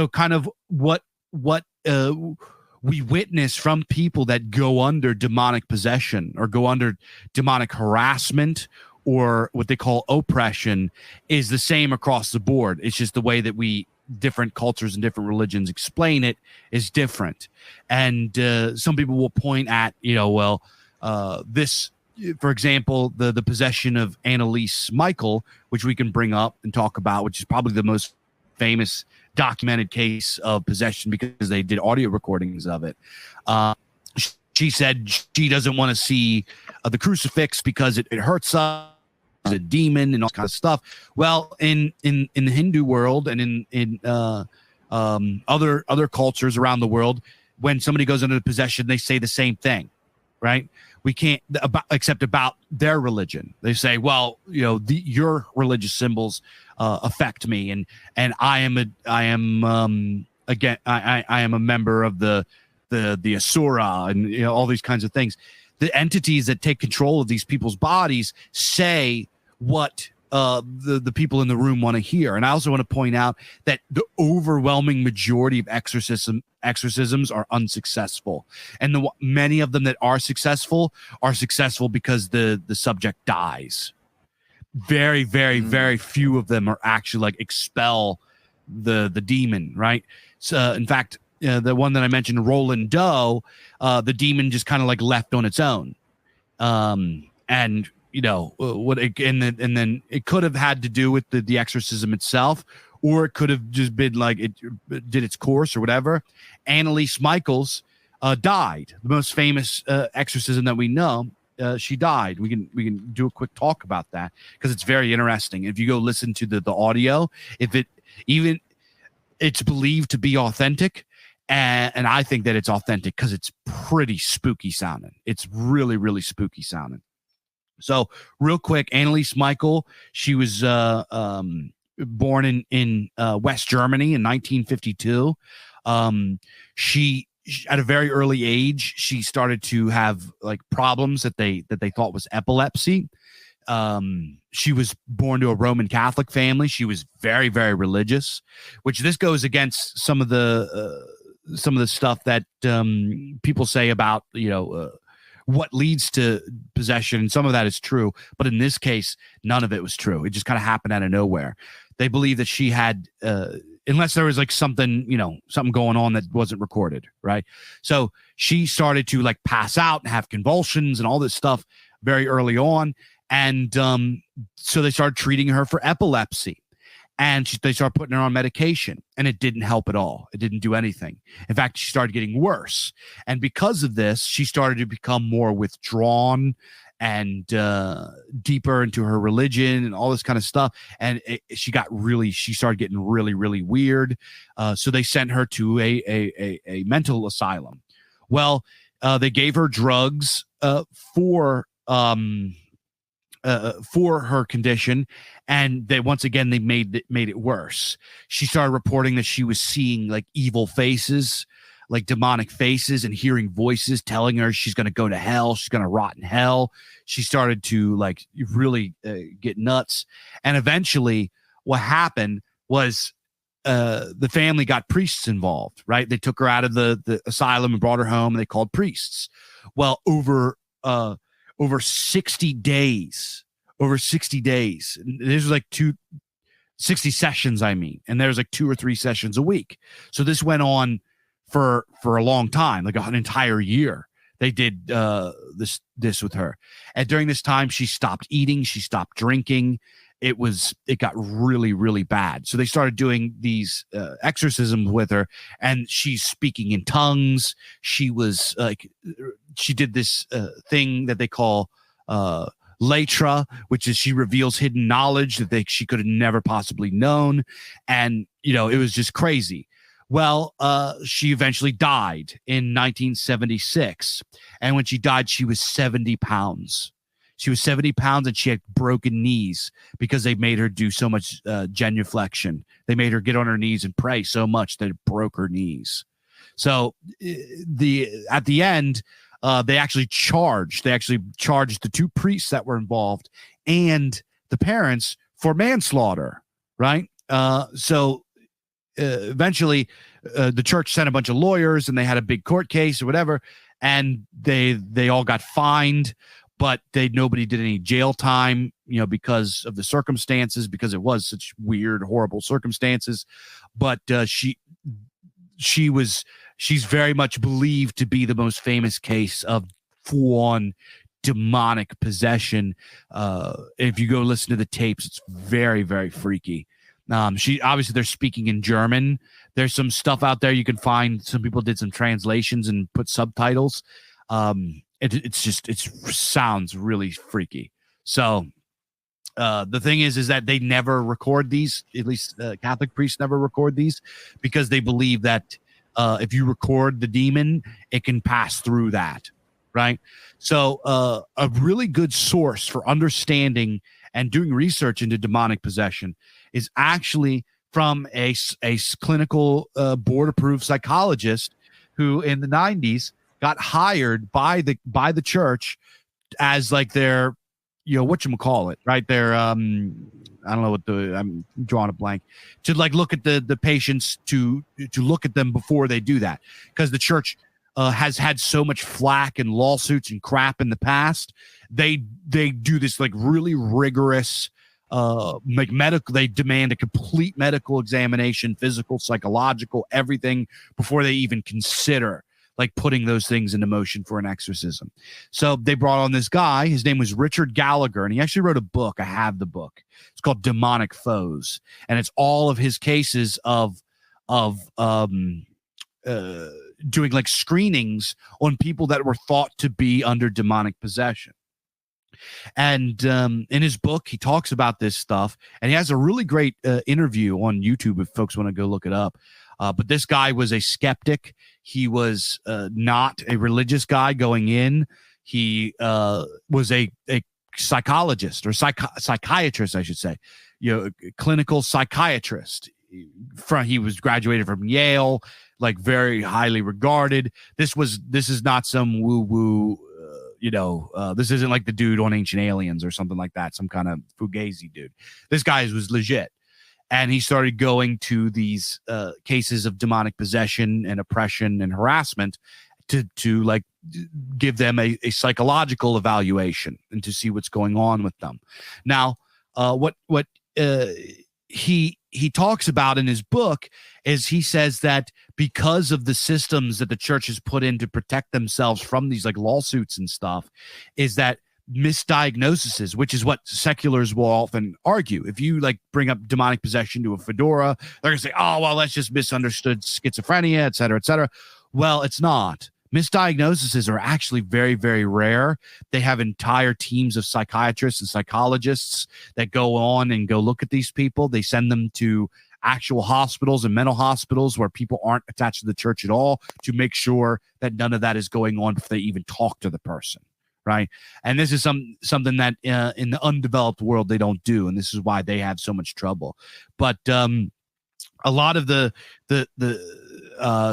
kind of what we witness from people that go under demonic possession or go under demonic harassment or what they call oppression is the same across the board. It's just the way that different cultures and different religions explain it is different. And some people will point at, this, for example, the possession of Annalise Michael, which we can bring up and talk about, which is probably the most famous documented case of possession because they did audio recordings of it. She said she doesn't want to see the crucifix because it hurts us, a demon and all kind of stuff. Well, in the Hindu world and in other cultures around the world, when somebody goes under possession, they say the same thing, right? We can't except about their religion. They say, well, your religious symbols affect me, and I am a member of the Asura, and all these kinds of things. The entities that take control of these people's bodies say what the people in the room want to hear. And I also want to point out that the overwhelming majority of exorcisms are unsuccessful, and many of them that are successful because the subject dies. Very, very, very few of them are actually like expel the demon, right? So in fact, the one that I mentioned, Roland Doe, the demon just kind of like left on its own, and you know what? And then it could have had to do with the exorcism itself, or it could have just been like it did its course or whatever. Annalise Michaels died, the most famous exorcism that we know. She died. We can do a quick talk about that because it's very interesting. If you go listen to the audio, it's believed to be authentic. And I think that it's authentic because it's pretty spooky sounding. It's really, really spooky sounding. So real quick, Annalise Michael, she was born in West Germany in 1952. She at a very early age, she started to have like problems that they thought was epilepsy. She was born to a Roman Catholic family. She was very, very religious, which this goes against some of the stuff that people say about, what leads to possession. And some of that is true. But in this case, none of it was true. It just kind of happened out of nowhere. They believe that she had, unless there was like something going on that wasn't recorded, right? So she started to like pass out and have convulsions and all this stuff very early on. And so they started treating her for epilepsy. And they started putting her on medication, and it didn't help at all. It didn't do anything. In fact, she started getting worse. And because of this, she started to become more withdrawn and deeper into her religion and all this kind of stuff. And she started getting really, really weird. So they sent her to a mental asylum. Well, they gave her drugs for her condition, and they made it worse. She started reporting that she was seeing like evil faces, like demonic faces, and hearing voices telling her she's going to go to hell, she's going to rot in hell. She started to like really get nuts, and eventually what happened was the family got priests involved, right? They took her out of the asylum and brought her home, and they called priests. Well, over 60 days, this was like 60 sessions, and there's like 2 or 3 sessions a week. So this went on for a long time, like an entire year. They did this with her. And during this time, she stopped eating, she stopped drinking. It got really, really bad. So they started doing these exorcisms with her, and she's speaking in tongues. She was like, she did this thing that they call Latra, which is she reveals hidden knowledge that she could have never possibly known. And, it was just crazy. Well, she eventually died in 1976. And when she died, she was 70 pounds. She was 70 pounds, and she had broken knees because they made her do so much genuflection. They made her get on her knees and pray so much that it broke her knees. So at the end, they actually charged the 2 priests that were involved and the parents for manslaughter, right? So eventually the church sent a bunch of lawyers, and they had a big court case or whatever, and they all got fined, but nobody did any jail time, because of the circumstances, because it was such weird, horrible circumstances. But she's very much believed to be the most famous case of full-on demonic possession. If you go listen to the tapes, it's very, very freaky. She obviously, they're speaking in German. There's some stuff out there you can find. Some people did some translations and put subtitles. It sounds really freaky. So the thing is that they never record these. At least Catholic priests never record these, because they believe that if you record the demon, it can pass through that, right? So a really good source for understanding and doing research into demonic possession is actually from a clinical board-approved psychologist who in the 90s got hired by the church as like their whatchamacallit, right there. I don't know I'm drawing a blank, to like look at the patients, to look at them before they do that, because the church has had so much flack and lawsuits and crap in the past. They do this like really rigorous like medical, they demand a complete medical examination, physical, psychological, everything, before they even consider like putting those things into motion for an exorcism. So they brought on this guy. His name was Richard Gallagher, and he actually wrote a book. I have the book. It's called Demonic Foes, and it's all of his cases of doing like screenings on people that were thought to be under demonic possession. And in his book, he talks about this stuff, and he has a really great interview on YouTube if folks want to go look it up. But this guy was a skeptic. He was not a religious guy going in. He was a psychologist, or psychiatrist, I should say, clinical psychiatrist. He was graduated from Yale, like very highly regarded. This is not some woo-woo. This isn't like the dude on Ancient Aliens or something like that, some kind of fugazi dude. This guy was legit. And he started going to these cases of demonic possession and oppression and harassment to like give them a psychological evaluation and to see what's going on with them. Now, what he talks about in his book is, he says that because of the systems that the church has put in to protect themselves from these like lawsuits and stuff, is that misdiagnoses, which is what seculars will often argue. If you like bring up demonic possession to a fedora, they're gonna say, oh, well, that's just misunderstood schizophrenia, et cetera, et cetera. Well, it's not. Misdiagnoses are actually very, very rare. They have entire teams of psychiatrists and psychologists that go on and go look at these people. They send them to actual hospitals and mental hospitals where people aren't attached to the church at all, to make sure that none of that is going on before they even talk to the person. Right. And this is something that in the undeveloped world they don't do. And this is why they have so much trouble. But a lot of the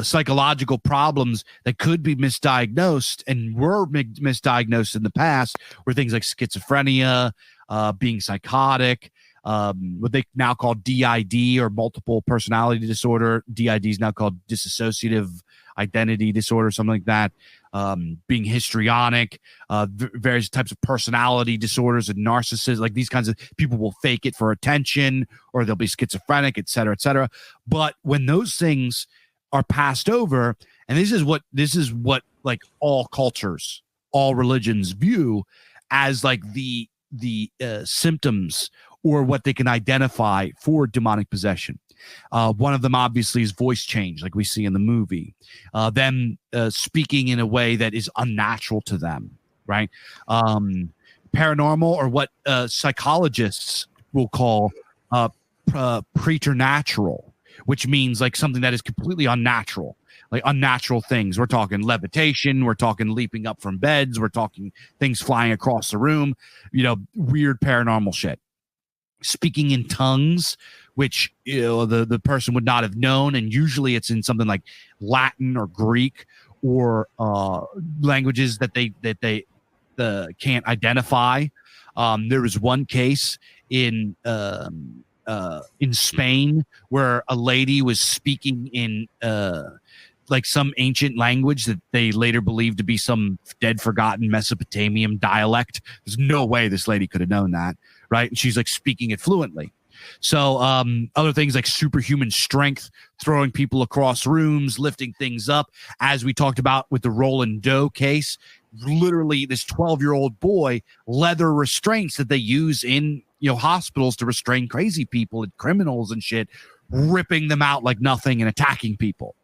psychological problems that could be misdiagnosed and were misdiagnosed in the past were things like schizophrenia, being psychotic, what they now call DID, or multiple personality disorder. DID is now called dissociative identity disorder, something like that. Being histrionic, various types of personality disorders and narcissists, like these kinds of people will fake it for attention, or they'll be schizophrenic, et cetera, et cetera. But when those things are passed over, and this is what like all cultures, all religions view as like the symptoms, or what they can identify for demonic possession. One of them obviously is voice change, like we see in the movie. Them speaking in a way that is unnatural to them, right? Paranormal, or what psychologists will call preternatural, which means like something that is completely unnatural, like unnatural things. We're talking levitation, we're talking leaping up from beds, we're talking things flying across the room, weird paranormal shit. Speaking in tongues, which the person would not have known, and usually it's in something like Latin or Greek, or languages that they can't identify. There was one case in Spain where a lady was speaking in like some ancient language that they later believed to be some dead, forgotten Mesopotamian dialect. There's no way this lady could have known that, right? And she's like speaking it fluently. So other things like superhuman strength, throwing people across rooms, lifting things up, as we talked about with the Roland Doe case. Literally, this 12-year-old boy, leather restraints that they use in hospitals to restrain crazy people and criminals and shit, ripping them out like nothing and attacking people.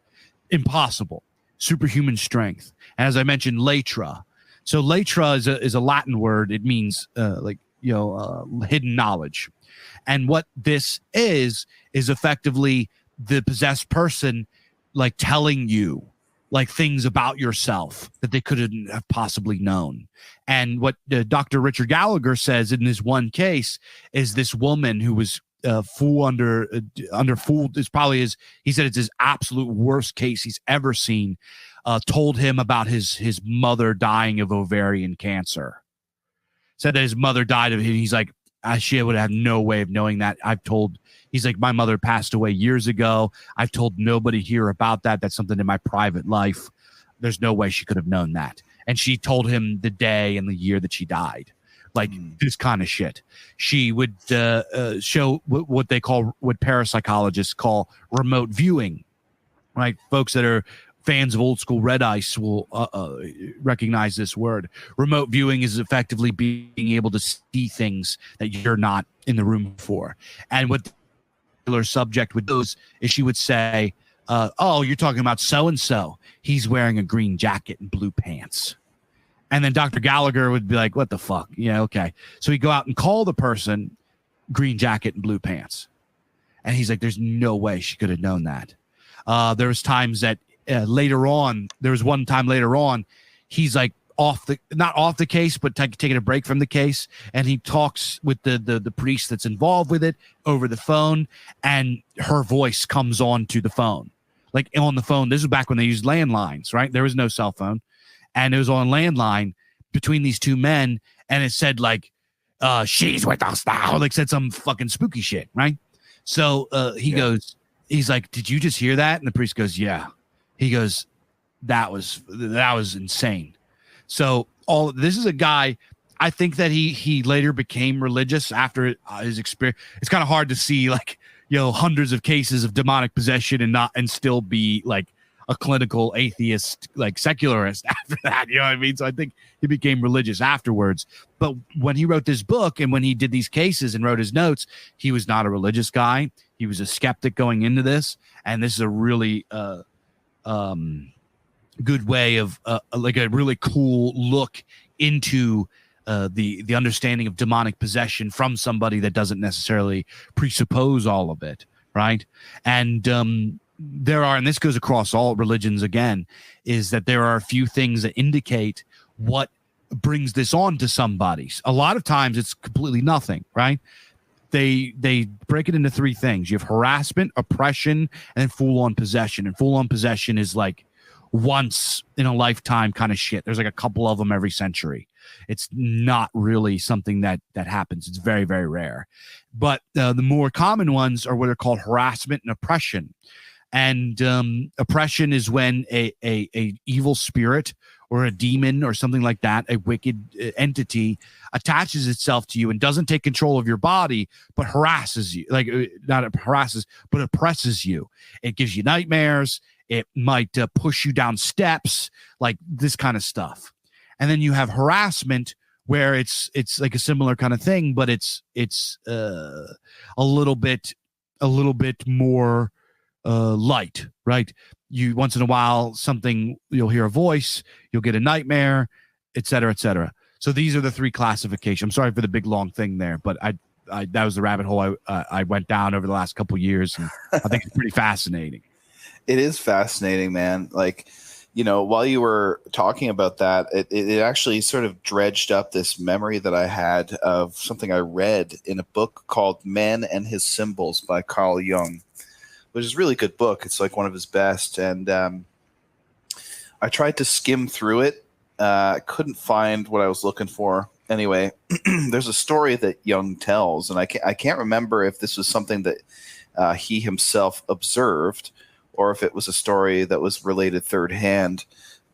Impossible. Superhuman strength. And as I mentioned, latra. So latra is a Latin word. It means hidden knowledge. And what this is effectively the possessed person like telling you like things about yourself that they couldn't have possibly known. And what Dr. Richard Gallagher says in this one case is this woman who was under fooled is probably he said it's his absolute worst case he's ever seen, told him about his mother dying of ovarian cancer. said that his mother died of it. He's like, she would have no way of knowing that. He's like, my mother passed away years ago. I've told nobody here about that. That's something in my private life. There's no way she could have known that. And she told him the day and the year that she died. Like this kind of shit. She would show what parapsychologists call remote viewing, right? Folks that are fans of old school Red Ice will recognize this word. Remote viewing is effectively being able to see things that you're not in the room for. And what the particular subject would do is she would say, oh, you're talking about so-and-so. He's wearing a green jacket and blue pants. And then Dr. Gallagher would be like, what the fuck? Yeah, okay. So he'd go out and call the person green jacket and blue pants. And he's like, there's no way she could have known that. There was times that later on, there was one time later on, he's like not off the case, but taking a break from the case. And he talks with the priest that's involved with it over the phone. And her voice comes on to the phone, like on the phone. This is back when they used landlines, right? There was no cell phone. And it was on landline between these two men. And it said like, she's with us now. Like said some fucking spooky shit, right? So goes, he's like, did you just hear that? And the priest goes, yeah. He goes, that was insane. So this is a guy, I think that he later became religious after his experience. It's kind of hard to see like, hundreds of cases of demonic possession and still be like a clinical atheist, like secularist after that. You know what I mean? So I think he became religious afterwards. But when he wrote this book and when he did these cases and wrote his notes, he was not a religious guy. He was a skeptic going into this. And this is a really good way of like a really cool look into the understanding of demonic possession from somebody that doesn't necessarily presuppose all of it, right? And there are, and this goes across all religions again, is that there are a few things that indicate what brings this on to somebody. A lot of times it's completely nothing, right? They break it into three things. You have harassment, oppression, and full-on possession. And full-on possession is like once in a lifetime kind of shit. There's like a couple of them every century. It's not really something that happens. It's very, very rare. But the more common ones are what are called harassment and oppression. And oppression is when a evil spirit or a demon or something like that, a wicked entity, attaches itself to you and doesn't take control of your body, but harasses you. Like not harasses, but oppresses you. It gives you nightmares. It might push you down steps, like this kind of stuff. And then you have harassment, where it's like a similar kind of thing, but it's a little bit more light, right? You once in a while you'll hear a voice, you'll get a nightmare, et cetera, et cetera. So these are the three classifications. I'm sorry for the big long thing there, but I that was the rabbit hole I went down over the last couple of years, and I think it's pretty fascinating. It is fascinating, man. Like, while you were talking about that, it actually sort of dredged up this memory that I had of something I read in a book called Man and His Symbols by Carl Jung, which is a really good book. It's like one of his best. And I tried to skim through it. I couldn't find what I was looking for. Anyway, there's a story that Jung tells, and I can't remember if this was something that he himself observed or if it was a story that was related third hand.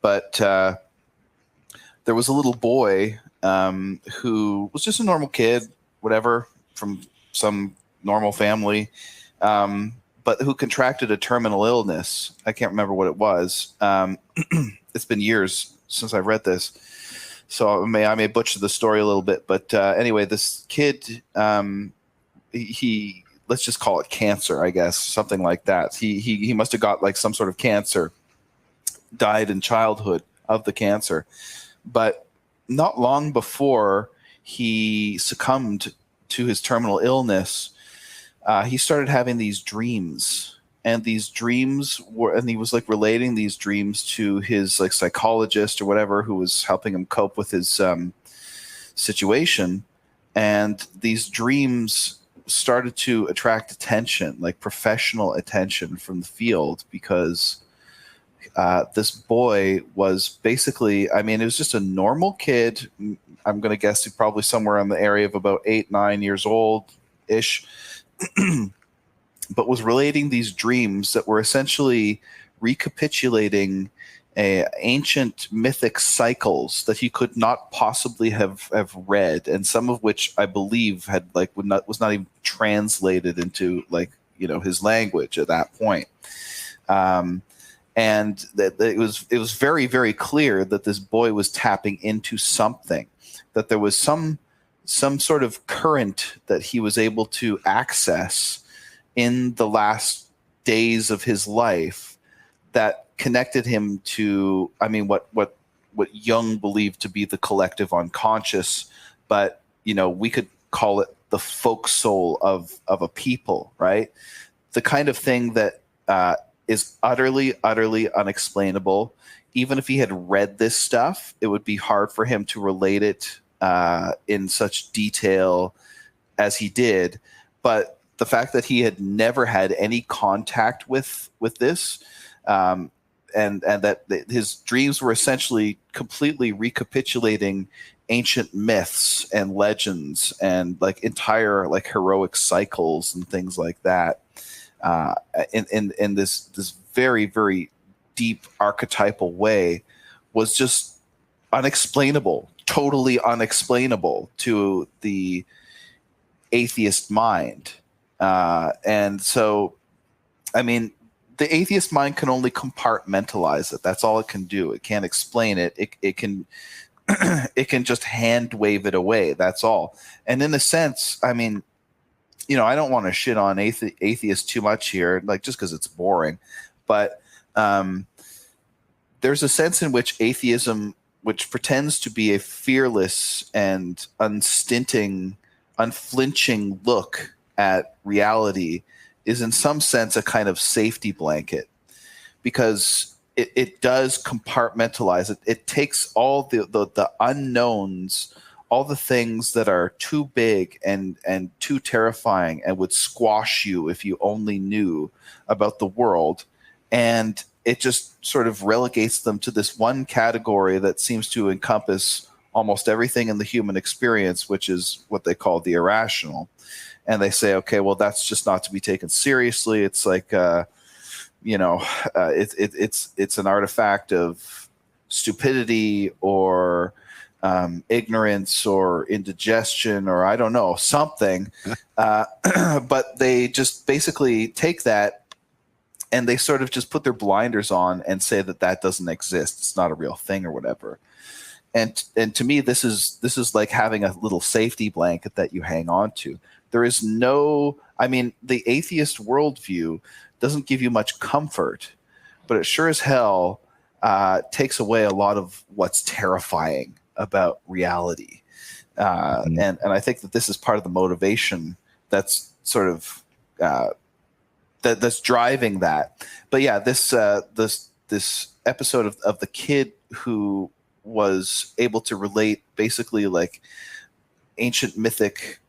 But there was a little boy who was just a normal kid, whatever, from some normal family, but who contracted a terminal illness. I can't remember what it was. It's been years since I've read this, so I may butcher the story a little bit. But anyway, this kid, he let's just call it cancer, I guess, something like that. He must have got like some sort of cancer, died in childhood of the cancer, but not long before he succumbed to his terminal illness, he started having these dreams. And these dreams and he was like relating these dreams to his like psychologist or whatever who was helping him cope with his situation. And these dreams started to attract attention, like professional attention from the field, because this boy was basically, I mean, it was just a normal kid. I'm going to guess he's probably somewhere in the area of about 8-9 years old ish, but was relating these dreams that were essentially recapitulating ancient mythic cycles that he could not possibly have read, and some of which I believe had was not even translated into his language at that point. And that it was very, very clear that this boy was tapping into something, that there was some sort of current that he was able to access in the last days of his life that connected him to, I mean, what Jung believed to be the collective unconscious, but we could call it the folk soul of a people, right? The kind of thing that is utterly, utterly unexplainable. Even if he had read this stuff, it would be hard for him to relate it in such detail as he did. But the fact that he had never had any contact with this, and that his dreams were essentially completely recapitulating ancient myths and legends and entire heroic cycles and things like that, in this very, very deep archetypal way, was just unexplainable, totally unexplainable to the atheist mind. And so, I mean, the atheist mind can only compartmentalize it. That's all it can do. It can't explain it. It can it can just hand wave it away. That's all. And in a sense, I mean, I don't want to shit on atheists too much here, just because it's boring. But there's a sense in which atheism, which pretends to be a fearless and unflinching look at reality, is in some sense a kind of safety blanket, because it does compartmentalize it. It takes all the unknowns, all the things that are too big and too terrifying and would squash you if you only knew about the world, and it just sort of relegates them to this one category that seems to encompass almost everything in the human experience, which is what they call the irrational. And they say, okay, well, that's just not to be taken seriously. It's it's an artifact of stupidity or ignorance or indigestion, or I don't know, something. But they just basically take that and they sort of just put their blinders on and say that doesn't exist. It's not a real thing or whatever. And to me, this is like having a little safety blanket that you hang on to. There is no, I mean, the atheist worldview doesn't give you much comfort, but it sure as hell takes away a lot of what's terrifying about reality. And I think that this is part of the motivation that's sort of that's driving that. But yeah, this episode of the kid who was able to relate basically ancient mythic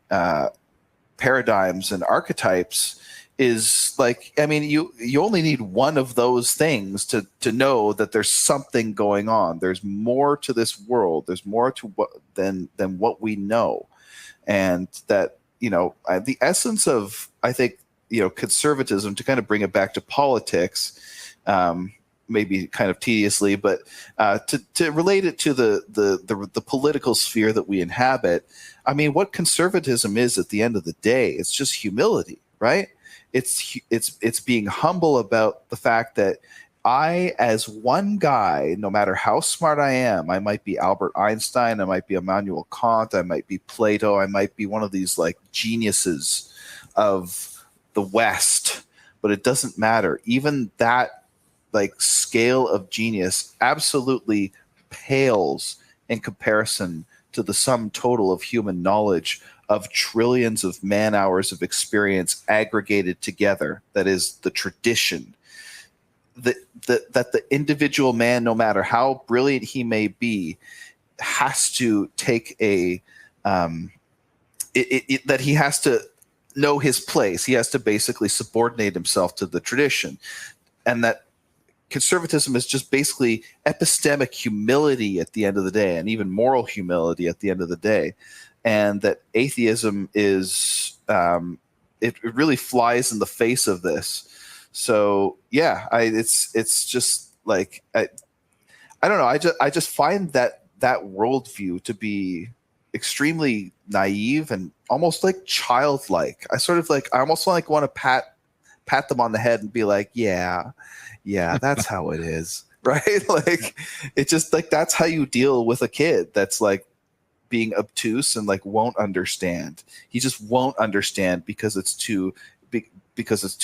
paradigms and archetypes is I mean, you only need one of those things to know that there's something going on. There's more to this world. There's more to than what we know. And that, the essence of, I think, conservatism, to kind of bring it back to politics, maybe kind of tediously, but to relate it to the political sphere that we inhabit. I mean, what conservatism is at the end of the day, it's just humility, right? It's being humble about the fact that I, as one guy, no matter how smart I am, I might be Albert Einstein, I might be Immanuel Kant, I might be Plato, I might be one of these geniuses of the West, but it doesn't matter. Even that scale of genius absolutely pales in comparison to the sum total of human knowledge of trillions of man hours of experience aggregated together. That is the tradition. That the individual man, no matter how brilliant he may be, has to take that he has to know his place. He has to basically subordinate himself to the tradition, and that conservatism is just basically epistemic humility at the end of the day, and even moral humility at the end of the day, and that atheism is it really flies in the face of this. So yeah, it's just like I don't know. I just find that worldview to be extremely naive and almost like childlike. I almost like want to pat them on the head and be like, yeah, that's how it is, right? Like, it's just like that's how you deal with a kid that's like being obtuse and like won't understand. He just won't understand because it's too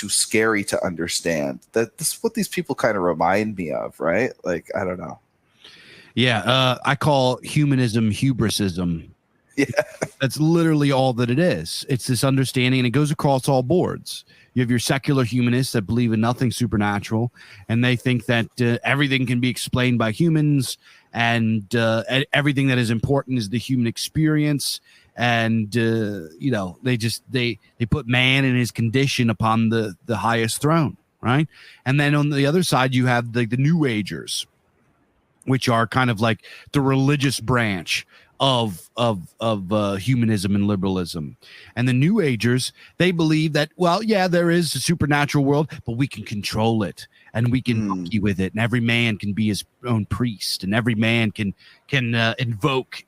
scary to understand. That's what these people kind of remind me of, right? Like, I don't know. Yeah, I call humanism hubrisism. Yeah, that's literally all that it is. It's this understanding, and it goes across all boards. You have your secular humanists that believe in nothing supernatural, and they think that everything can be explained by humans, and everything that is important is the human experience. And they put man in his condition upon the highest throne, right? And then on the other side, you have the New Agers, which are kind of like the religious branch of humanism and liberalism. And the New Agers, they believe that, well, yeah, there is a supernatural world, but we can control it, and we can monkey with it, and every man can be his own priest, and every man can invoke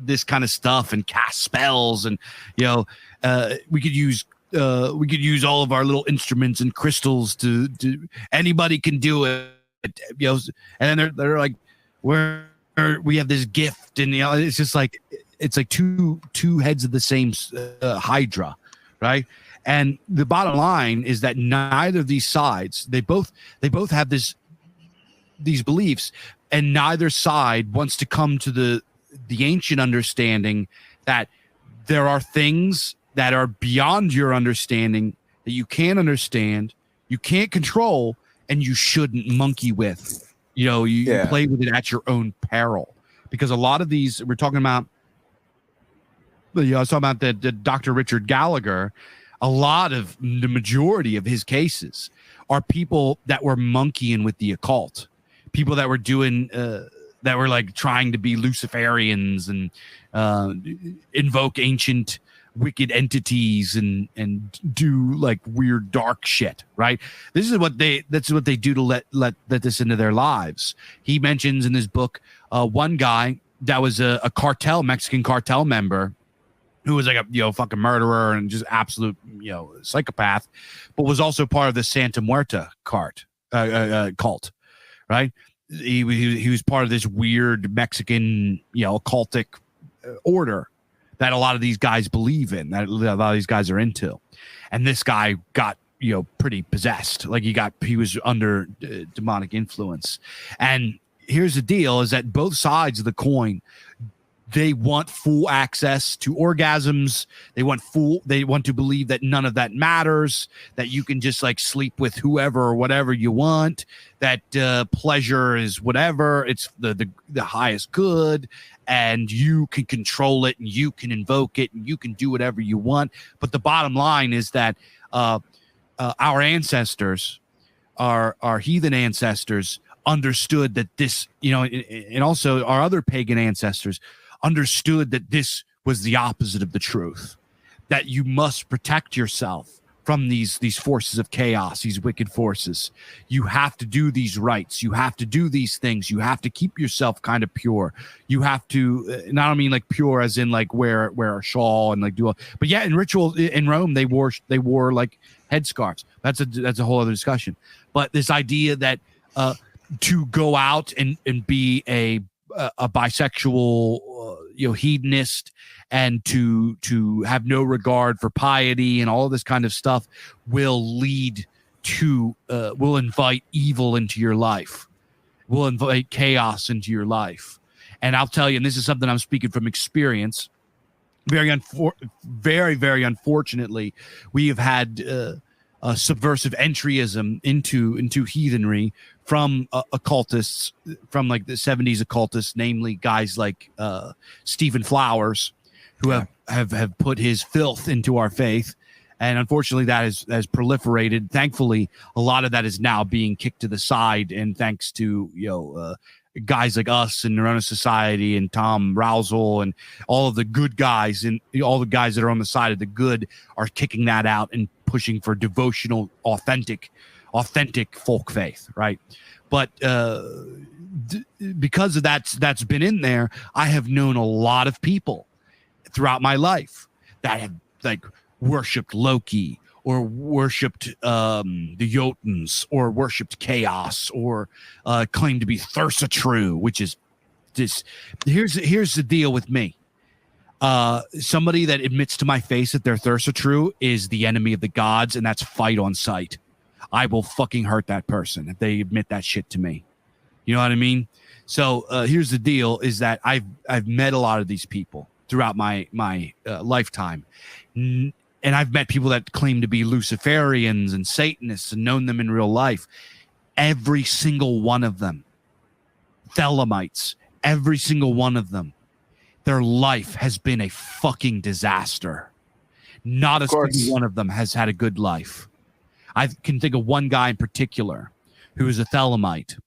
this kind of stuff and cast spells, and we could use all of our little instruments and crystals to anybody can do it, and then they're like, we have this gift, and it's just like it's like two heads of the same hydra, right? And the bottom line is that neither of these sides, they both have these beliefs, and neither side wants to come to the ancient understanding that there are things that are beyond your understanding that you can't understand, you can't control, and you shouldn't monkey with. You play with it at your own peril, because a lot of these we're talking about. I was talking about the Dr. Richard Gallagher. A lot of the majority of his cases are people that were monkeying with the occult, people that were doing that were like trying to be Luciferians and invoke ancient wicked entities and do like weird dark shit, right? That's what they do to let this into their lives. He mentions in his book one guy that was a Mexican cartel member who was like a fucking murderer and just absolute psychopath, but was also part of the Santa Muerta cult, right? He was part of this weird Mexican occultic order that a lot of these guys believe in, that a lot of these guys are into. And this guy got, pretty possessed. Like he was under demonic influence. And here's the deal is that both sides of the coin, they want full access to orgasms. They want to believe that none of that matters, that you can just like sleep with whoever or whatever you want, that pleasure is whatever, it's the highest good, and you can control it and you can invoke it and you can do whatever you want. But the bottom line is that our ancestors, our heathen ancestors, understood that this, and also our other pagan ancestors understood that this was the opposite of the truth, that you must protect yourself from these forces of chaos, these wicked forces. You have to do these rites. You have to do these things. You have to keep yourself kind of pure. You have to, and I don't mean like pure as in like wear a shawl and like do all, but yeah, in ritual in Rome, they wore like headscarves. That's a whole other discussion. But this idea that to go out and be a bisexual, hedonist, and to have no regard for piety and all of this kind of stuff will lead to will invite evil into your life, will invite chaos into your life. And I'll tell you, and this is something I'm speaking from experience, very very unfortunately, we have had subversive entryism into heathenry from occultists, from like the 70s occultists, namely guys like Stephen Flowers, who have put his filth into our faith, And unfortunately, that has proliferated. Thankfully, a lot of that is now being kicked to the side, and thanks to guys like us and Neurona Society and Tom Rousel and all of the good guys and all the guys that are on the side of the good are kicking that out and pushing for devotional, authentic folk faith, right? But because of that's been in there, I have known a lot of people throughout my life that have like worshipped Loki or worshipped the Jotuns or worshipped chaos or claimed to be Thursa True, which is this. Here's the deal with me. Somebody that admits to my face that they're Thursa True is the enemy of the gods, and that's fight on sight. I will fucking hurt that person if they admit that shit to me. You know what I mean? So here's the deal: is that I've met a lot of these people throughout my lifetime, and I've met people that claim to be Luciferians and Satanists and known them in real life. Every single one of them, Thelemites, every single one of them, their life has been a fucking disaster. Not a single one of them has had a good life. I can think of one guy in particular who was a Thelemite.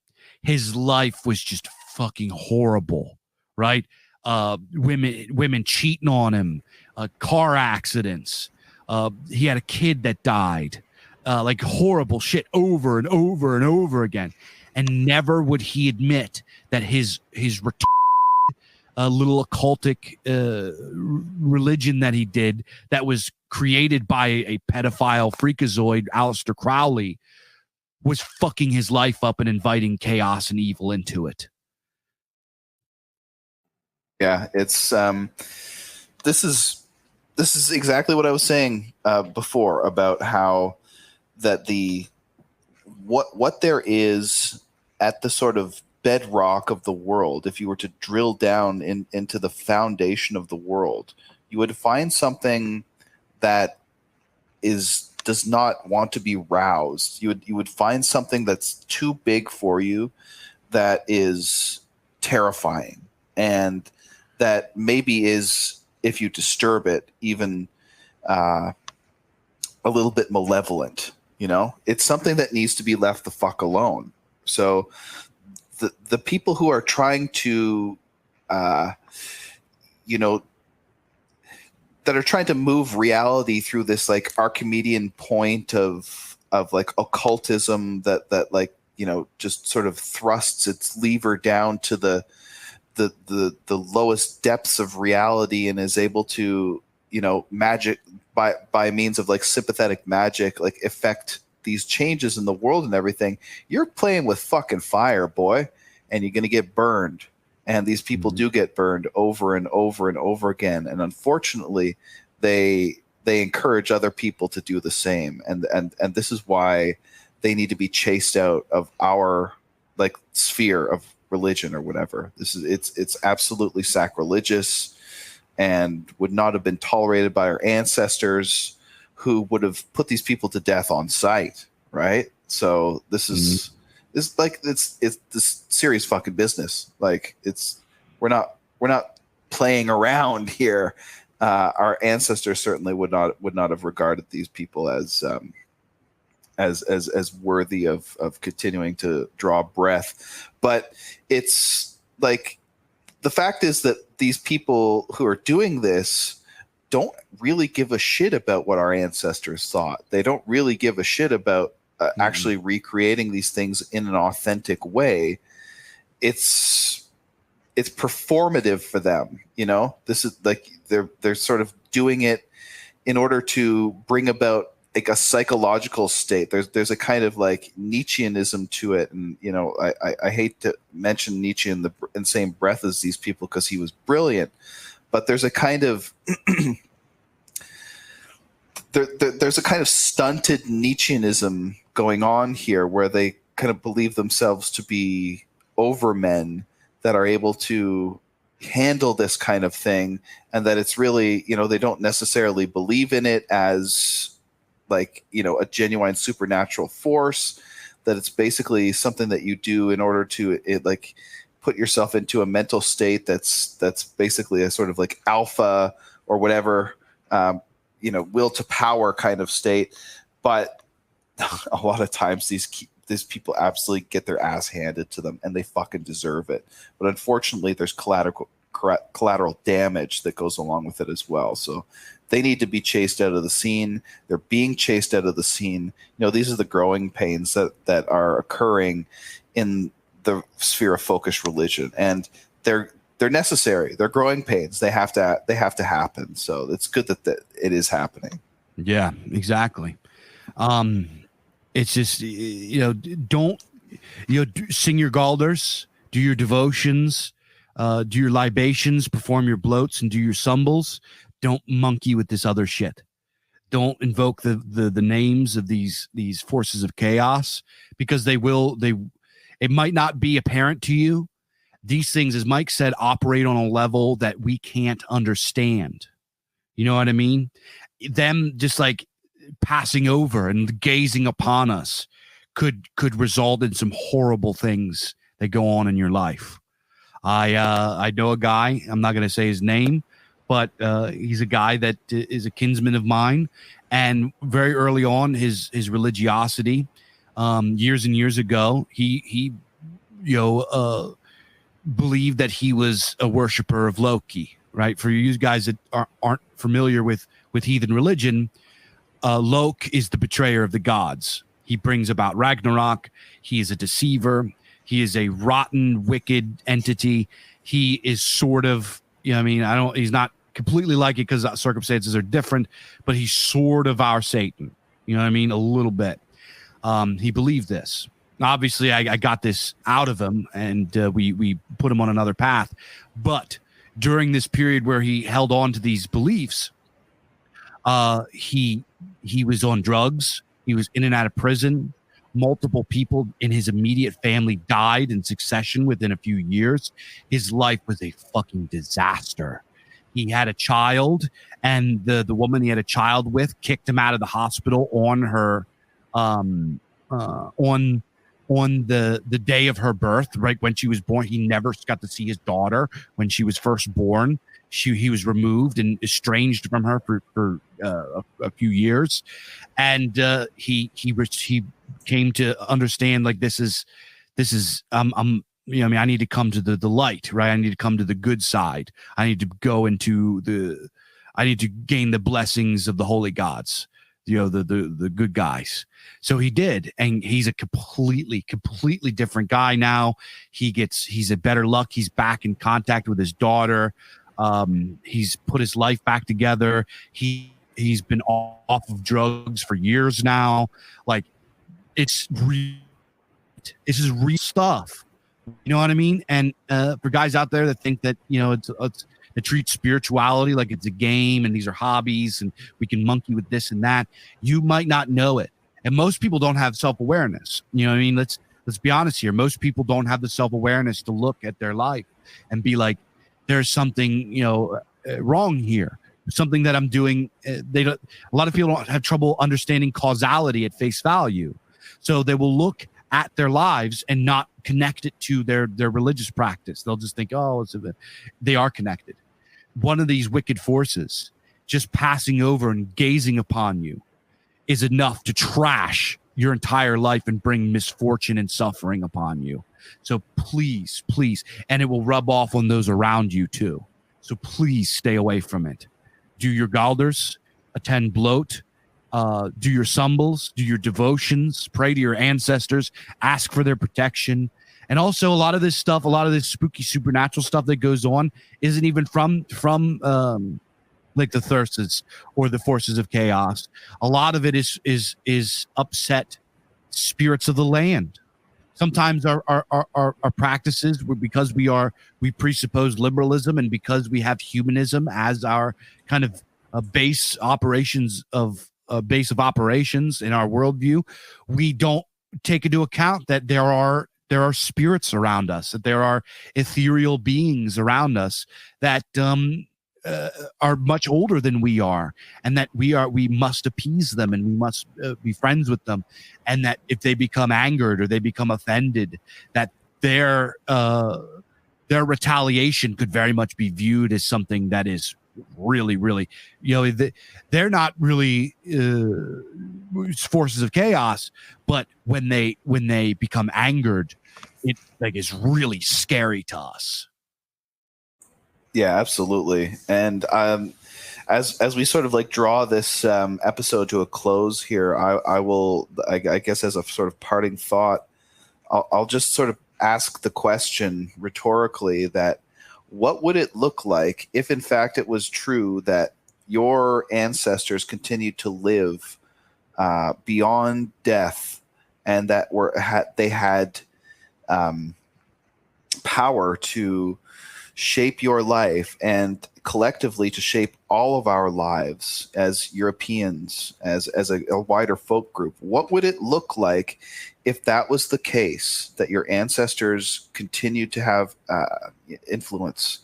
His life was just fucking horrible, right? Women cheating on him, car accidents. He had a kid that died, like horrible shit over and over and over again. And never would he admit that his little occultic religion that he did that was created by a pedophile freakazoid, Aleister Crowley, was fucking his life up and inviting chaos and evil into it. Yeah, it's this is exactly what I was saying before about how that what there is at the sort of bedrock of the world, if you were to drill down into the foundation of the world, you would find something that does not want to be roused. You would find something that's too big for you, that is terrifying, and that maybe is, if you disturb it, even a little bit malevolent. You know, it's something that needs to be left the fuck alone. So the people who are trying to, that are trying to move reality through this like Archimedean point of like occultism that like, just sort of thrusts its lever down to the lowest depths of reality and is able to, magic by means of like sympathetic magic, like affect these changes in the world and everything. You're playing with fucking fire, boy, and you're going to get burned. And these people do get burned over and over and over again. And unfortunately, they encourage other people to do the same. And this is why they need to be chased out of our like sphere of religion or whatever. It's absolutely sacrilegious and would not have been tolerated by our ancestors, who would have put these people to death on sight, right? So this is it's this serious fucking business. Like we're not playing around here. Our ancestors certainly would not have regarded these people as worthy of continuing to draw breath. But it's like, the fact is that these people who are doing this don't really give a shit about what our ancestors thought. They don't really give a shit about actually recreating these things in an authentic way. It's performative for them. This is like they're sort of doing it in order to bring about like a psychological state. There's a kind of like Nietzscheanism to it, and I hate to mention Nietzsche in the same breath as these people because he was brilliant, but there's a kind of there's a kind of stunted Nietzscheanism going on here, where they kind of believe themselves to be overmen that are able to handle this kind of thing, and that it's really, they don't necessarily believe in it as like, a genuine supernatural force, that it's basically something that you do in order to like put yourself into a mental state that's basically a sort of like alpha or whatever, will to power kind of state. But a lot of times these people absolutely get their ass handed to them, and they fucking deserve it. But unfortunately, there's collateral damage that goes along with it as well. So they need to be chased out of the scene. They're being chased out of the scene. These are the growing pains that are occurring in the sphere of focused religion, and they're necessary. They're growing pains. They have to happen. So it's good that it is happening. Yeah, exactly. It's just, don't, sing your Galders, do your devotions, do your libations, perform your bloats, and do your symbols. Don't monkey with this other shit. Don't invoke the names of these forces of chaos, because it might not be apparent to you. These things, as Mike said, operate on a level that we can't understand. You know what I mean? Them just like passing over and gazing upon us could result in some horrible things that go on in your life. I know a guy, I'm not going to say his name, but he's a guy that is a kinsman of mine, and very early on his religiosity, years and years ago, he believed that he was a worshiper of Loki, right? For you guys that aren't familiar with heathen religion, Loki is the betrayer of the gods. He brings about Ragnarok. He is a deceiver. He is a rotten, wicked entity. He is sort of, he's not completely like it because circumstances are different, but he's sort of our Satan. You know what I mean? A little bit. He believed this. Obviously, I got this out of him, and we put him on another path. But during this period where he held on to these beliefs, he was on drugs. He was in and out of prison. Multiple people in his immediate family died in succession within a few years. His life was a fucking disaster. He had a child, and the woman he had a child with kicked him out of the hospital on her on the day of her birth, right when she was born. He never got to see his daughter when she was first born. He was removed and estranged from her for a few years, and he came to understand, like, this is I need to come to the light, right? I need to come to the good side. I need to go into I need to gain the blessings of the holy gods, the good guys. So he did, and he's a completely different guy now. He's a better luck. He's back in contact with his daughter. He's put his life back together. He's been off of drugs for years now. Like, it's just real stuff. You know what I mean? And for guys out there that think that it treats spirituality like it's a game and these are hobbies and we can monkey with this and that, you might not know it. And most people don't have self-awareness. You know what I mean? Let's be honest here. Most people don't have the self-awareness to look at their life and be like, there's something wrong here, something that I'm doing. A lot of people don't have trouble understanding causality at face value, so they will look at their lives and not connect it to their religious practice. They'll just think, they are connected. One of these wicked forces just passing over and gazing upon you is enough to trash your entire life and bring misfortune and suffering upon you. So please, and it will rub off on those around you too. So please stay away from it. Do your Galders, attend bloat, do your symbols, do your devotions, pray to your ancestors, ask for their protection. And also a lot of this spooky supernatural stuff that goes on isn't even from like the Thyrses or the forces of chaos. A lot of it is upset spirits of the land. Sometimes our practices, because we presuppose liberalism, and because we have humanism as our kind of base of operations in our worldview, we don't take into account that there are spirits around us, that there are ethereal beings around us that are much older than we are, and that we must appease them, and we must be friends with them, and that if they become angered or they become offended, that their retaliation could very much be viewed as something that is really, really, they're not really forces of chaos, but when they become angered, it like is really scary to us. Yeah, absolutely. And as we sort of like draw this episode to a close here, I guess as a sort of parting thought, I'll just sort of ask the question rhetorically that what would it look like if in fact it was true that your ancestors continued to live beyond death, and that they had power to shape your life and collectively to shape all of our lives as Europeans, as a wider folk group? What would it look like if that was the case, that your ancestors continued to have influence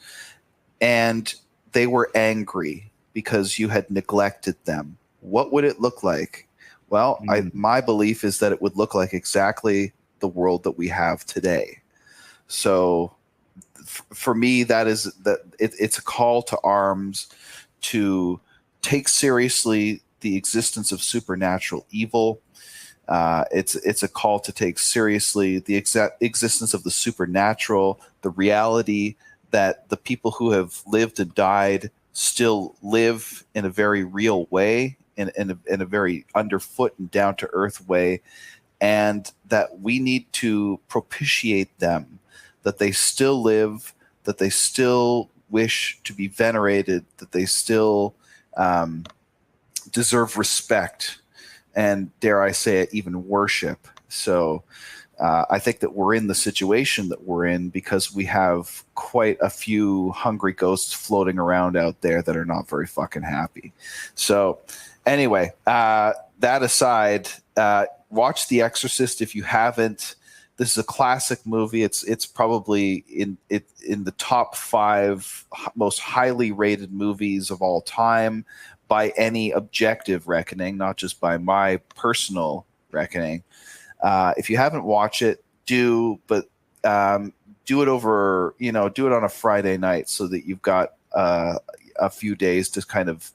and they were angry because you had neglected them? What would it look like? Well, my belief is that it would look like exactly the world that we have today. So for me, it's a call to arms to take seriously the existence of supernatural evil. It's a call to take seriously the existence of the supernatural, the reality that the people who have lived and died still live in a very real way, in a very underfoot and down to earth way, and that we need to propitiate them, that they still live, that they still wish to be venerated, that they still deserve respect, and dare I say it, even worship. So I think that we're in the situation that we're in because we have quite a few hungry ghosts floating around out there that are not very fucking happy. So anyway, that aside, watch The Exorcist if you haven't. This is a classic movie. It's probably in the top 5 most highly rated movies of all time by any objective reckoning, not just by my personal reckoning. If you haven't watched it, do it over, do it on a Friday night so that you've got a few days to kind of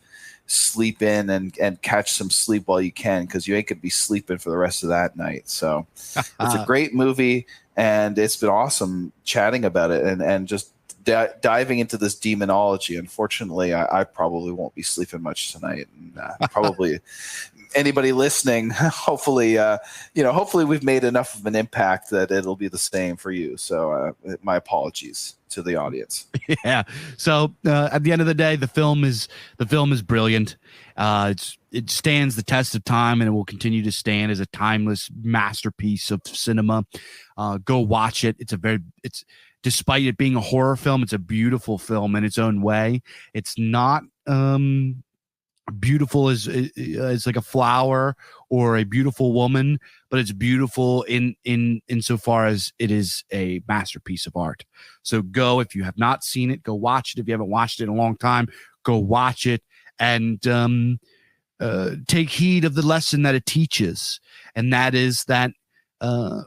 sleep in and catch some sleep while you can, because you ain't gonna be sleeping for the rest of that night. So it's a great movie, and it's been awesome chatting about it and just diving into this demonology. Unfortunately, I probably won't be sleeping much tonight, and probably anybody listening, hopefully we've made enough of an impact that it'll be the same for you. So my apologies to the audience. Yeah. So at the end of the day, the film is brilliant. It stands the test of time, and it will continue to stand as a timeless masterpiece of cinema. Go watch it. It's despite it being a horror film, it's a beautiful film in its own way. It's not beautiful as like a flower or a beautiful woman, but it's beautiful in insofar as it is a masterpiece of art. So go, if you have not seen it, go watch it. If you haven't watched it in a long time, go watch it, and take heed of the lesson that it teaches, and that is that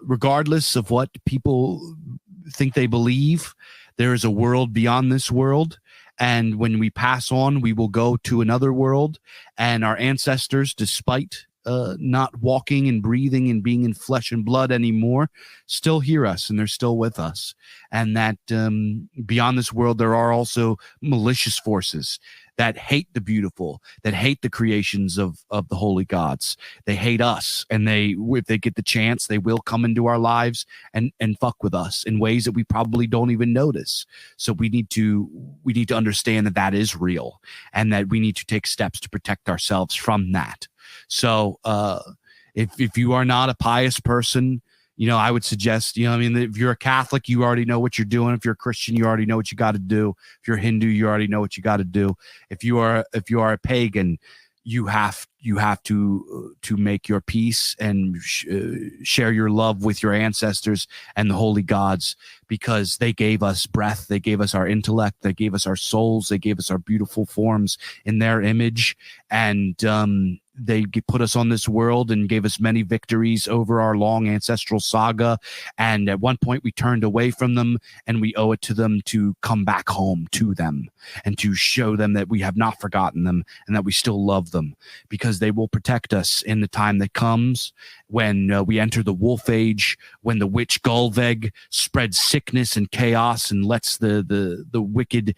regardless of what people think they believe, there is a world beyond this world. And when we pass on, we will go to another world. And our ancestors, despite not walking and breathing and being in flesh and blood anymore, still hear us, and they're still with us. And that beyond this world, there are also malicious forces that hate the beautiful, that hate the creations of the holy gods. They hate us, and if they get the chance, they will come into our lives and fuck with us in ways that we probably don't even notice. So we need to understand that is real, and that we need to take steps to protect ourselves from that. So if you are not a pious person, I would suggest, if you're a Catholic, you already know what you're doing. If you're a Christian, you already know what you got to do. If you're Hindu, you already know what you got to do. If you are a pagan, you have to make your peace and share your love with your ancestors and the holy gods, because they gave us breath, they gave us our intellect, they gave us our souls, they gave us our beautiful forms in their image, and put us on this world and gave us many victories over our long ancestral saga. And at one point we turned away from them, and we owe it to them to come back home to them and to show them that we have not forgotten them and that we still love them, because they will protect us in the time that comes when we enter the wolf age, when the witch Gulveg spreads sickness and chaos and lets the wicked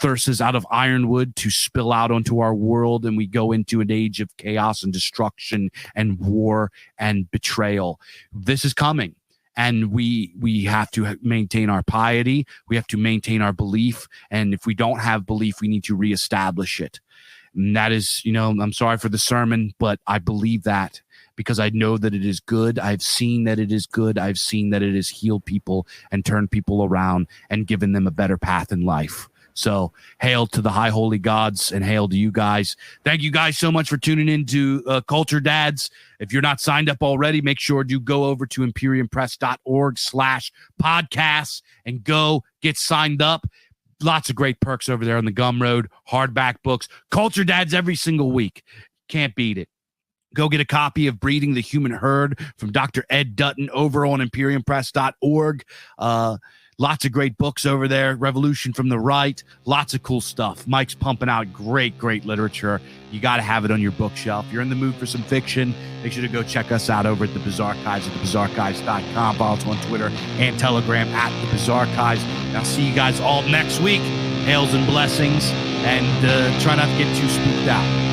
thyrses out of Ironwood to spill out onto our world, and we go into an age of chaos and destruction and war and betrayal. This is coming. And we have to maintain our piety. We have to maintain our belief. And if we don't have belief, we need to reestablish it. And that is, I'm sorry for the sermon, but I believe that because I know that it is good. I've seen that it is good. I've seen that it has healed people and turned people around and given them a better path in life. So hail to the high holy gods and hail to you guys. Thank you guys so much for tuning into Culture Dads. If you're not signed up already, make sure you go over to imperiumpress.org/podcasts and go get signed up. Lots of great perks over there on the Gumroad, hardback books, Culture Dads every single week. Can't beat it. Go get a copy of Breeding the Human Herd from Dr. Ed Dutton over on imperiumpress.org. Lots of great books over there. Revolution from the Right. Lots of cool stuff. Mike's pumping out great literature. You got to have it on your bookshelf. If you're in the mood for some fiction, make sure to go check us out over at The Bizarchives at thebizarchives.com. Follow us on Twitter and Telegram at The Bizarchives. And I'll see you guys all next week. Hails and blessings. And try not to get too spooked out.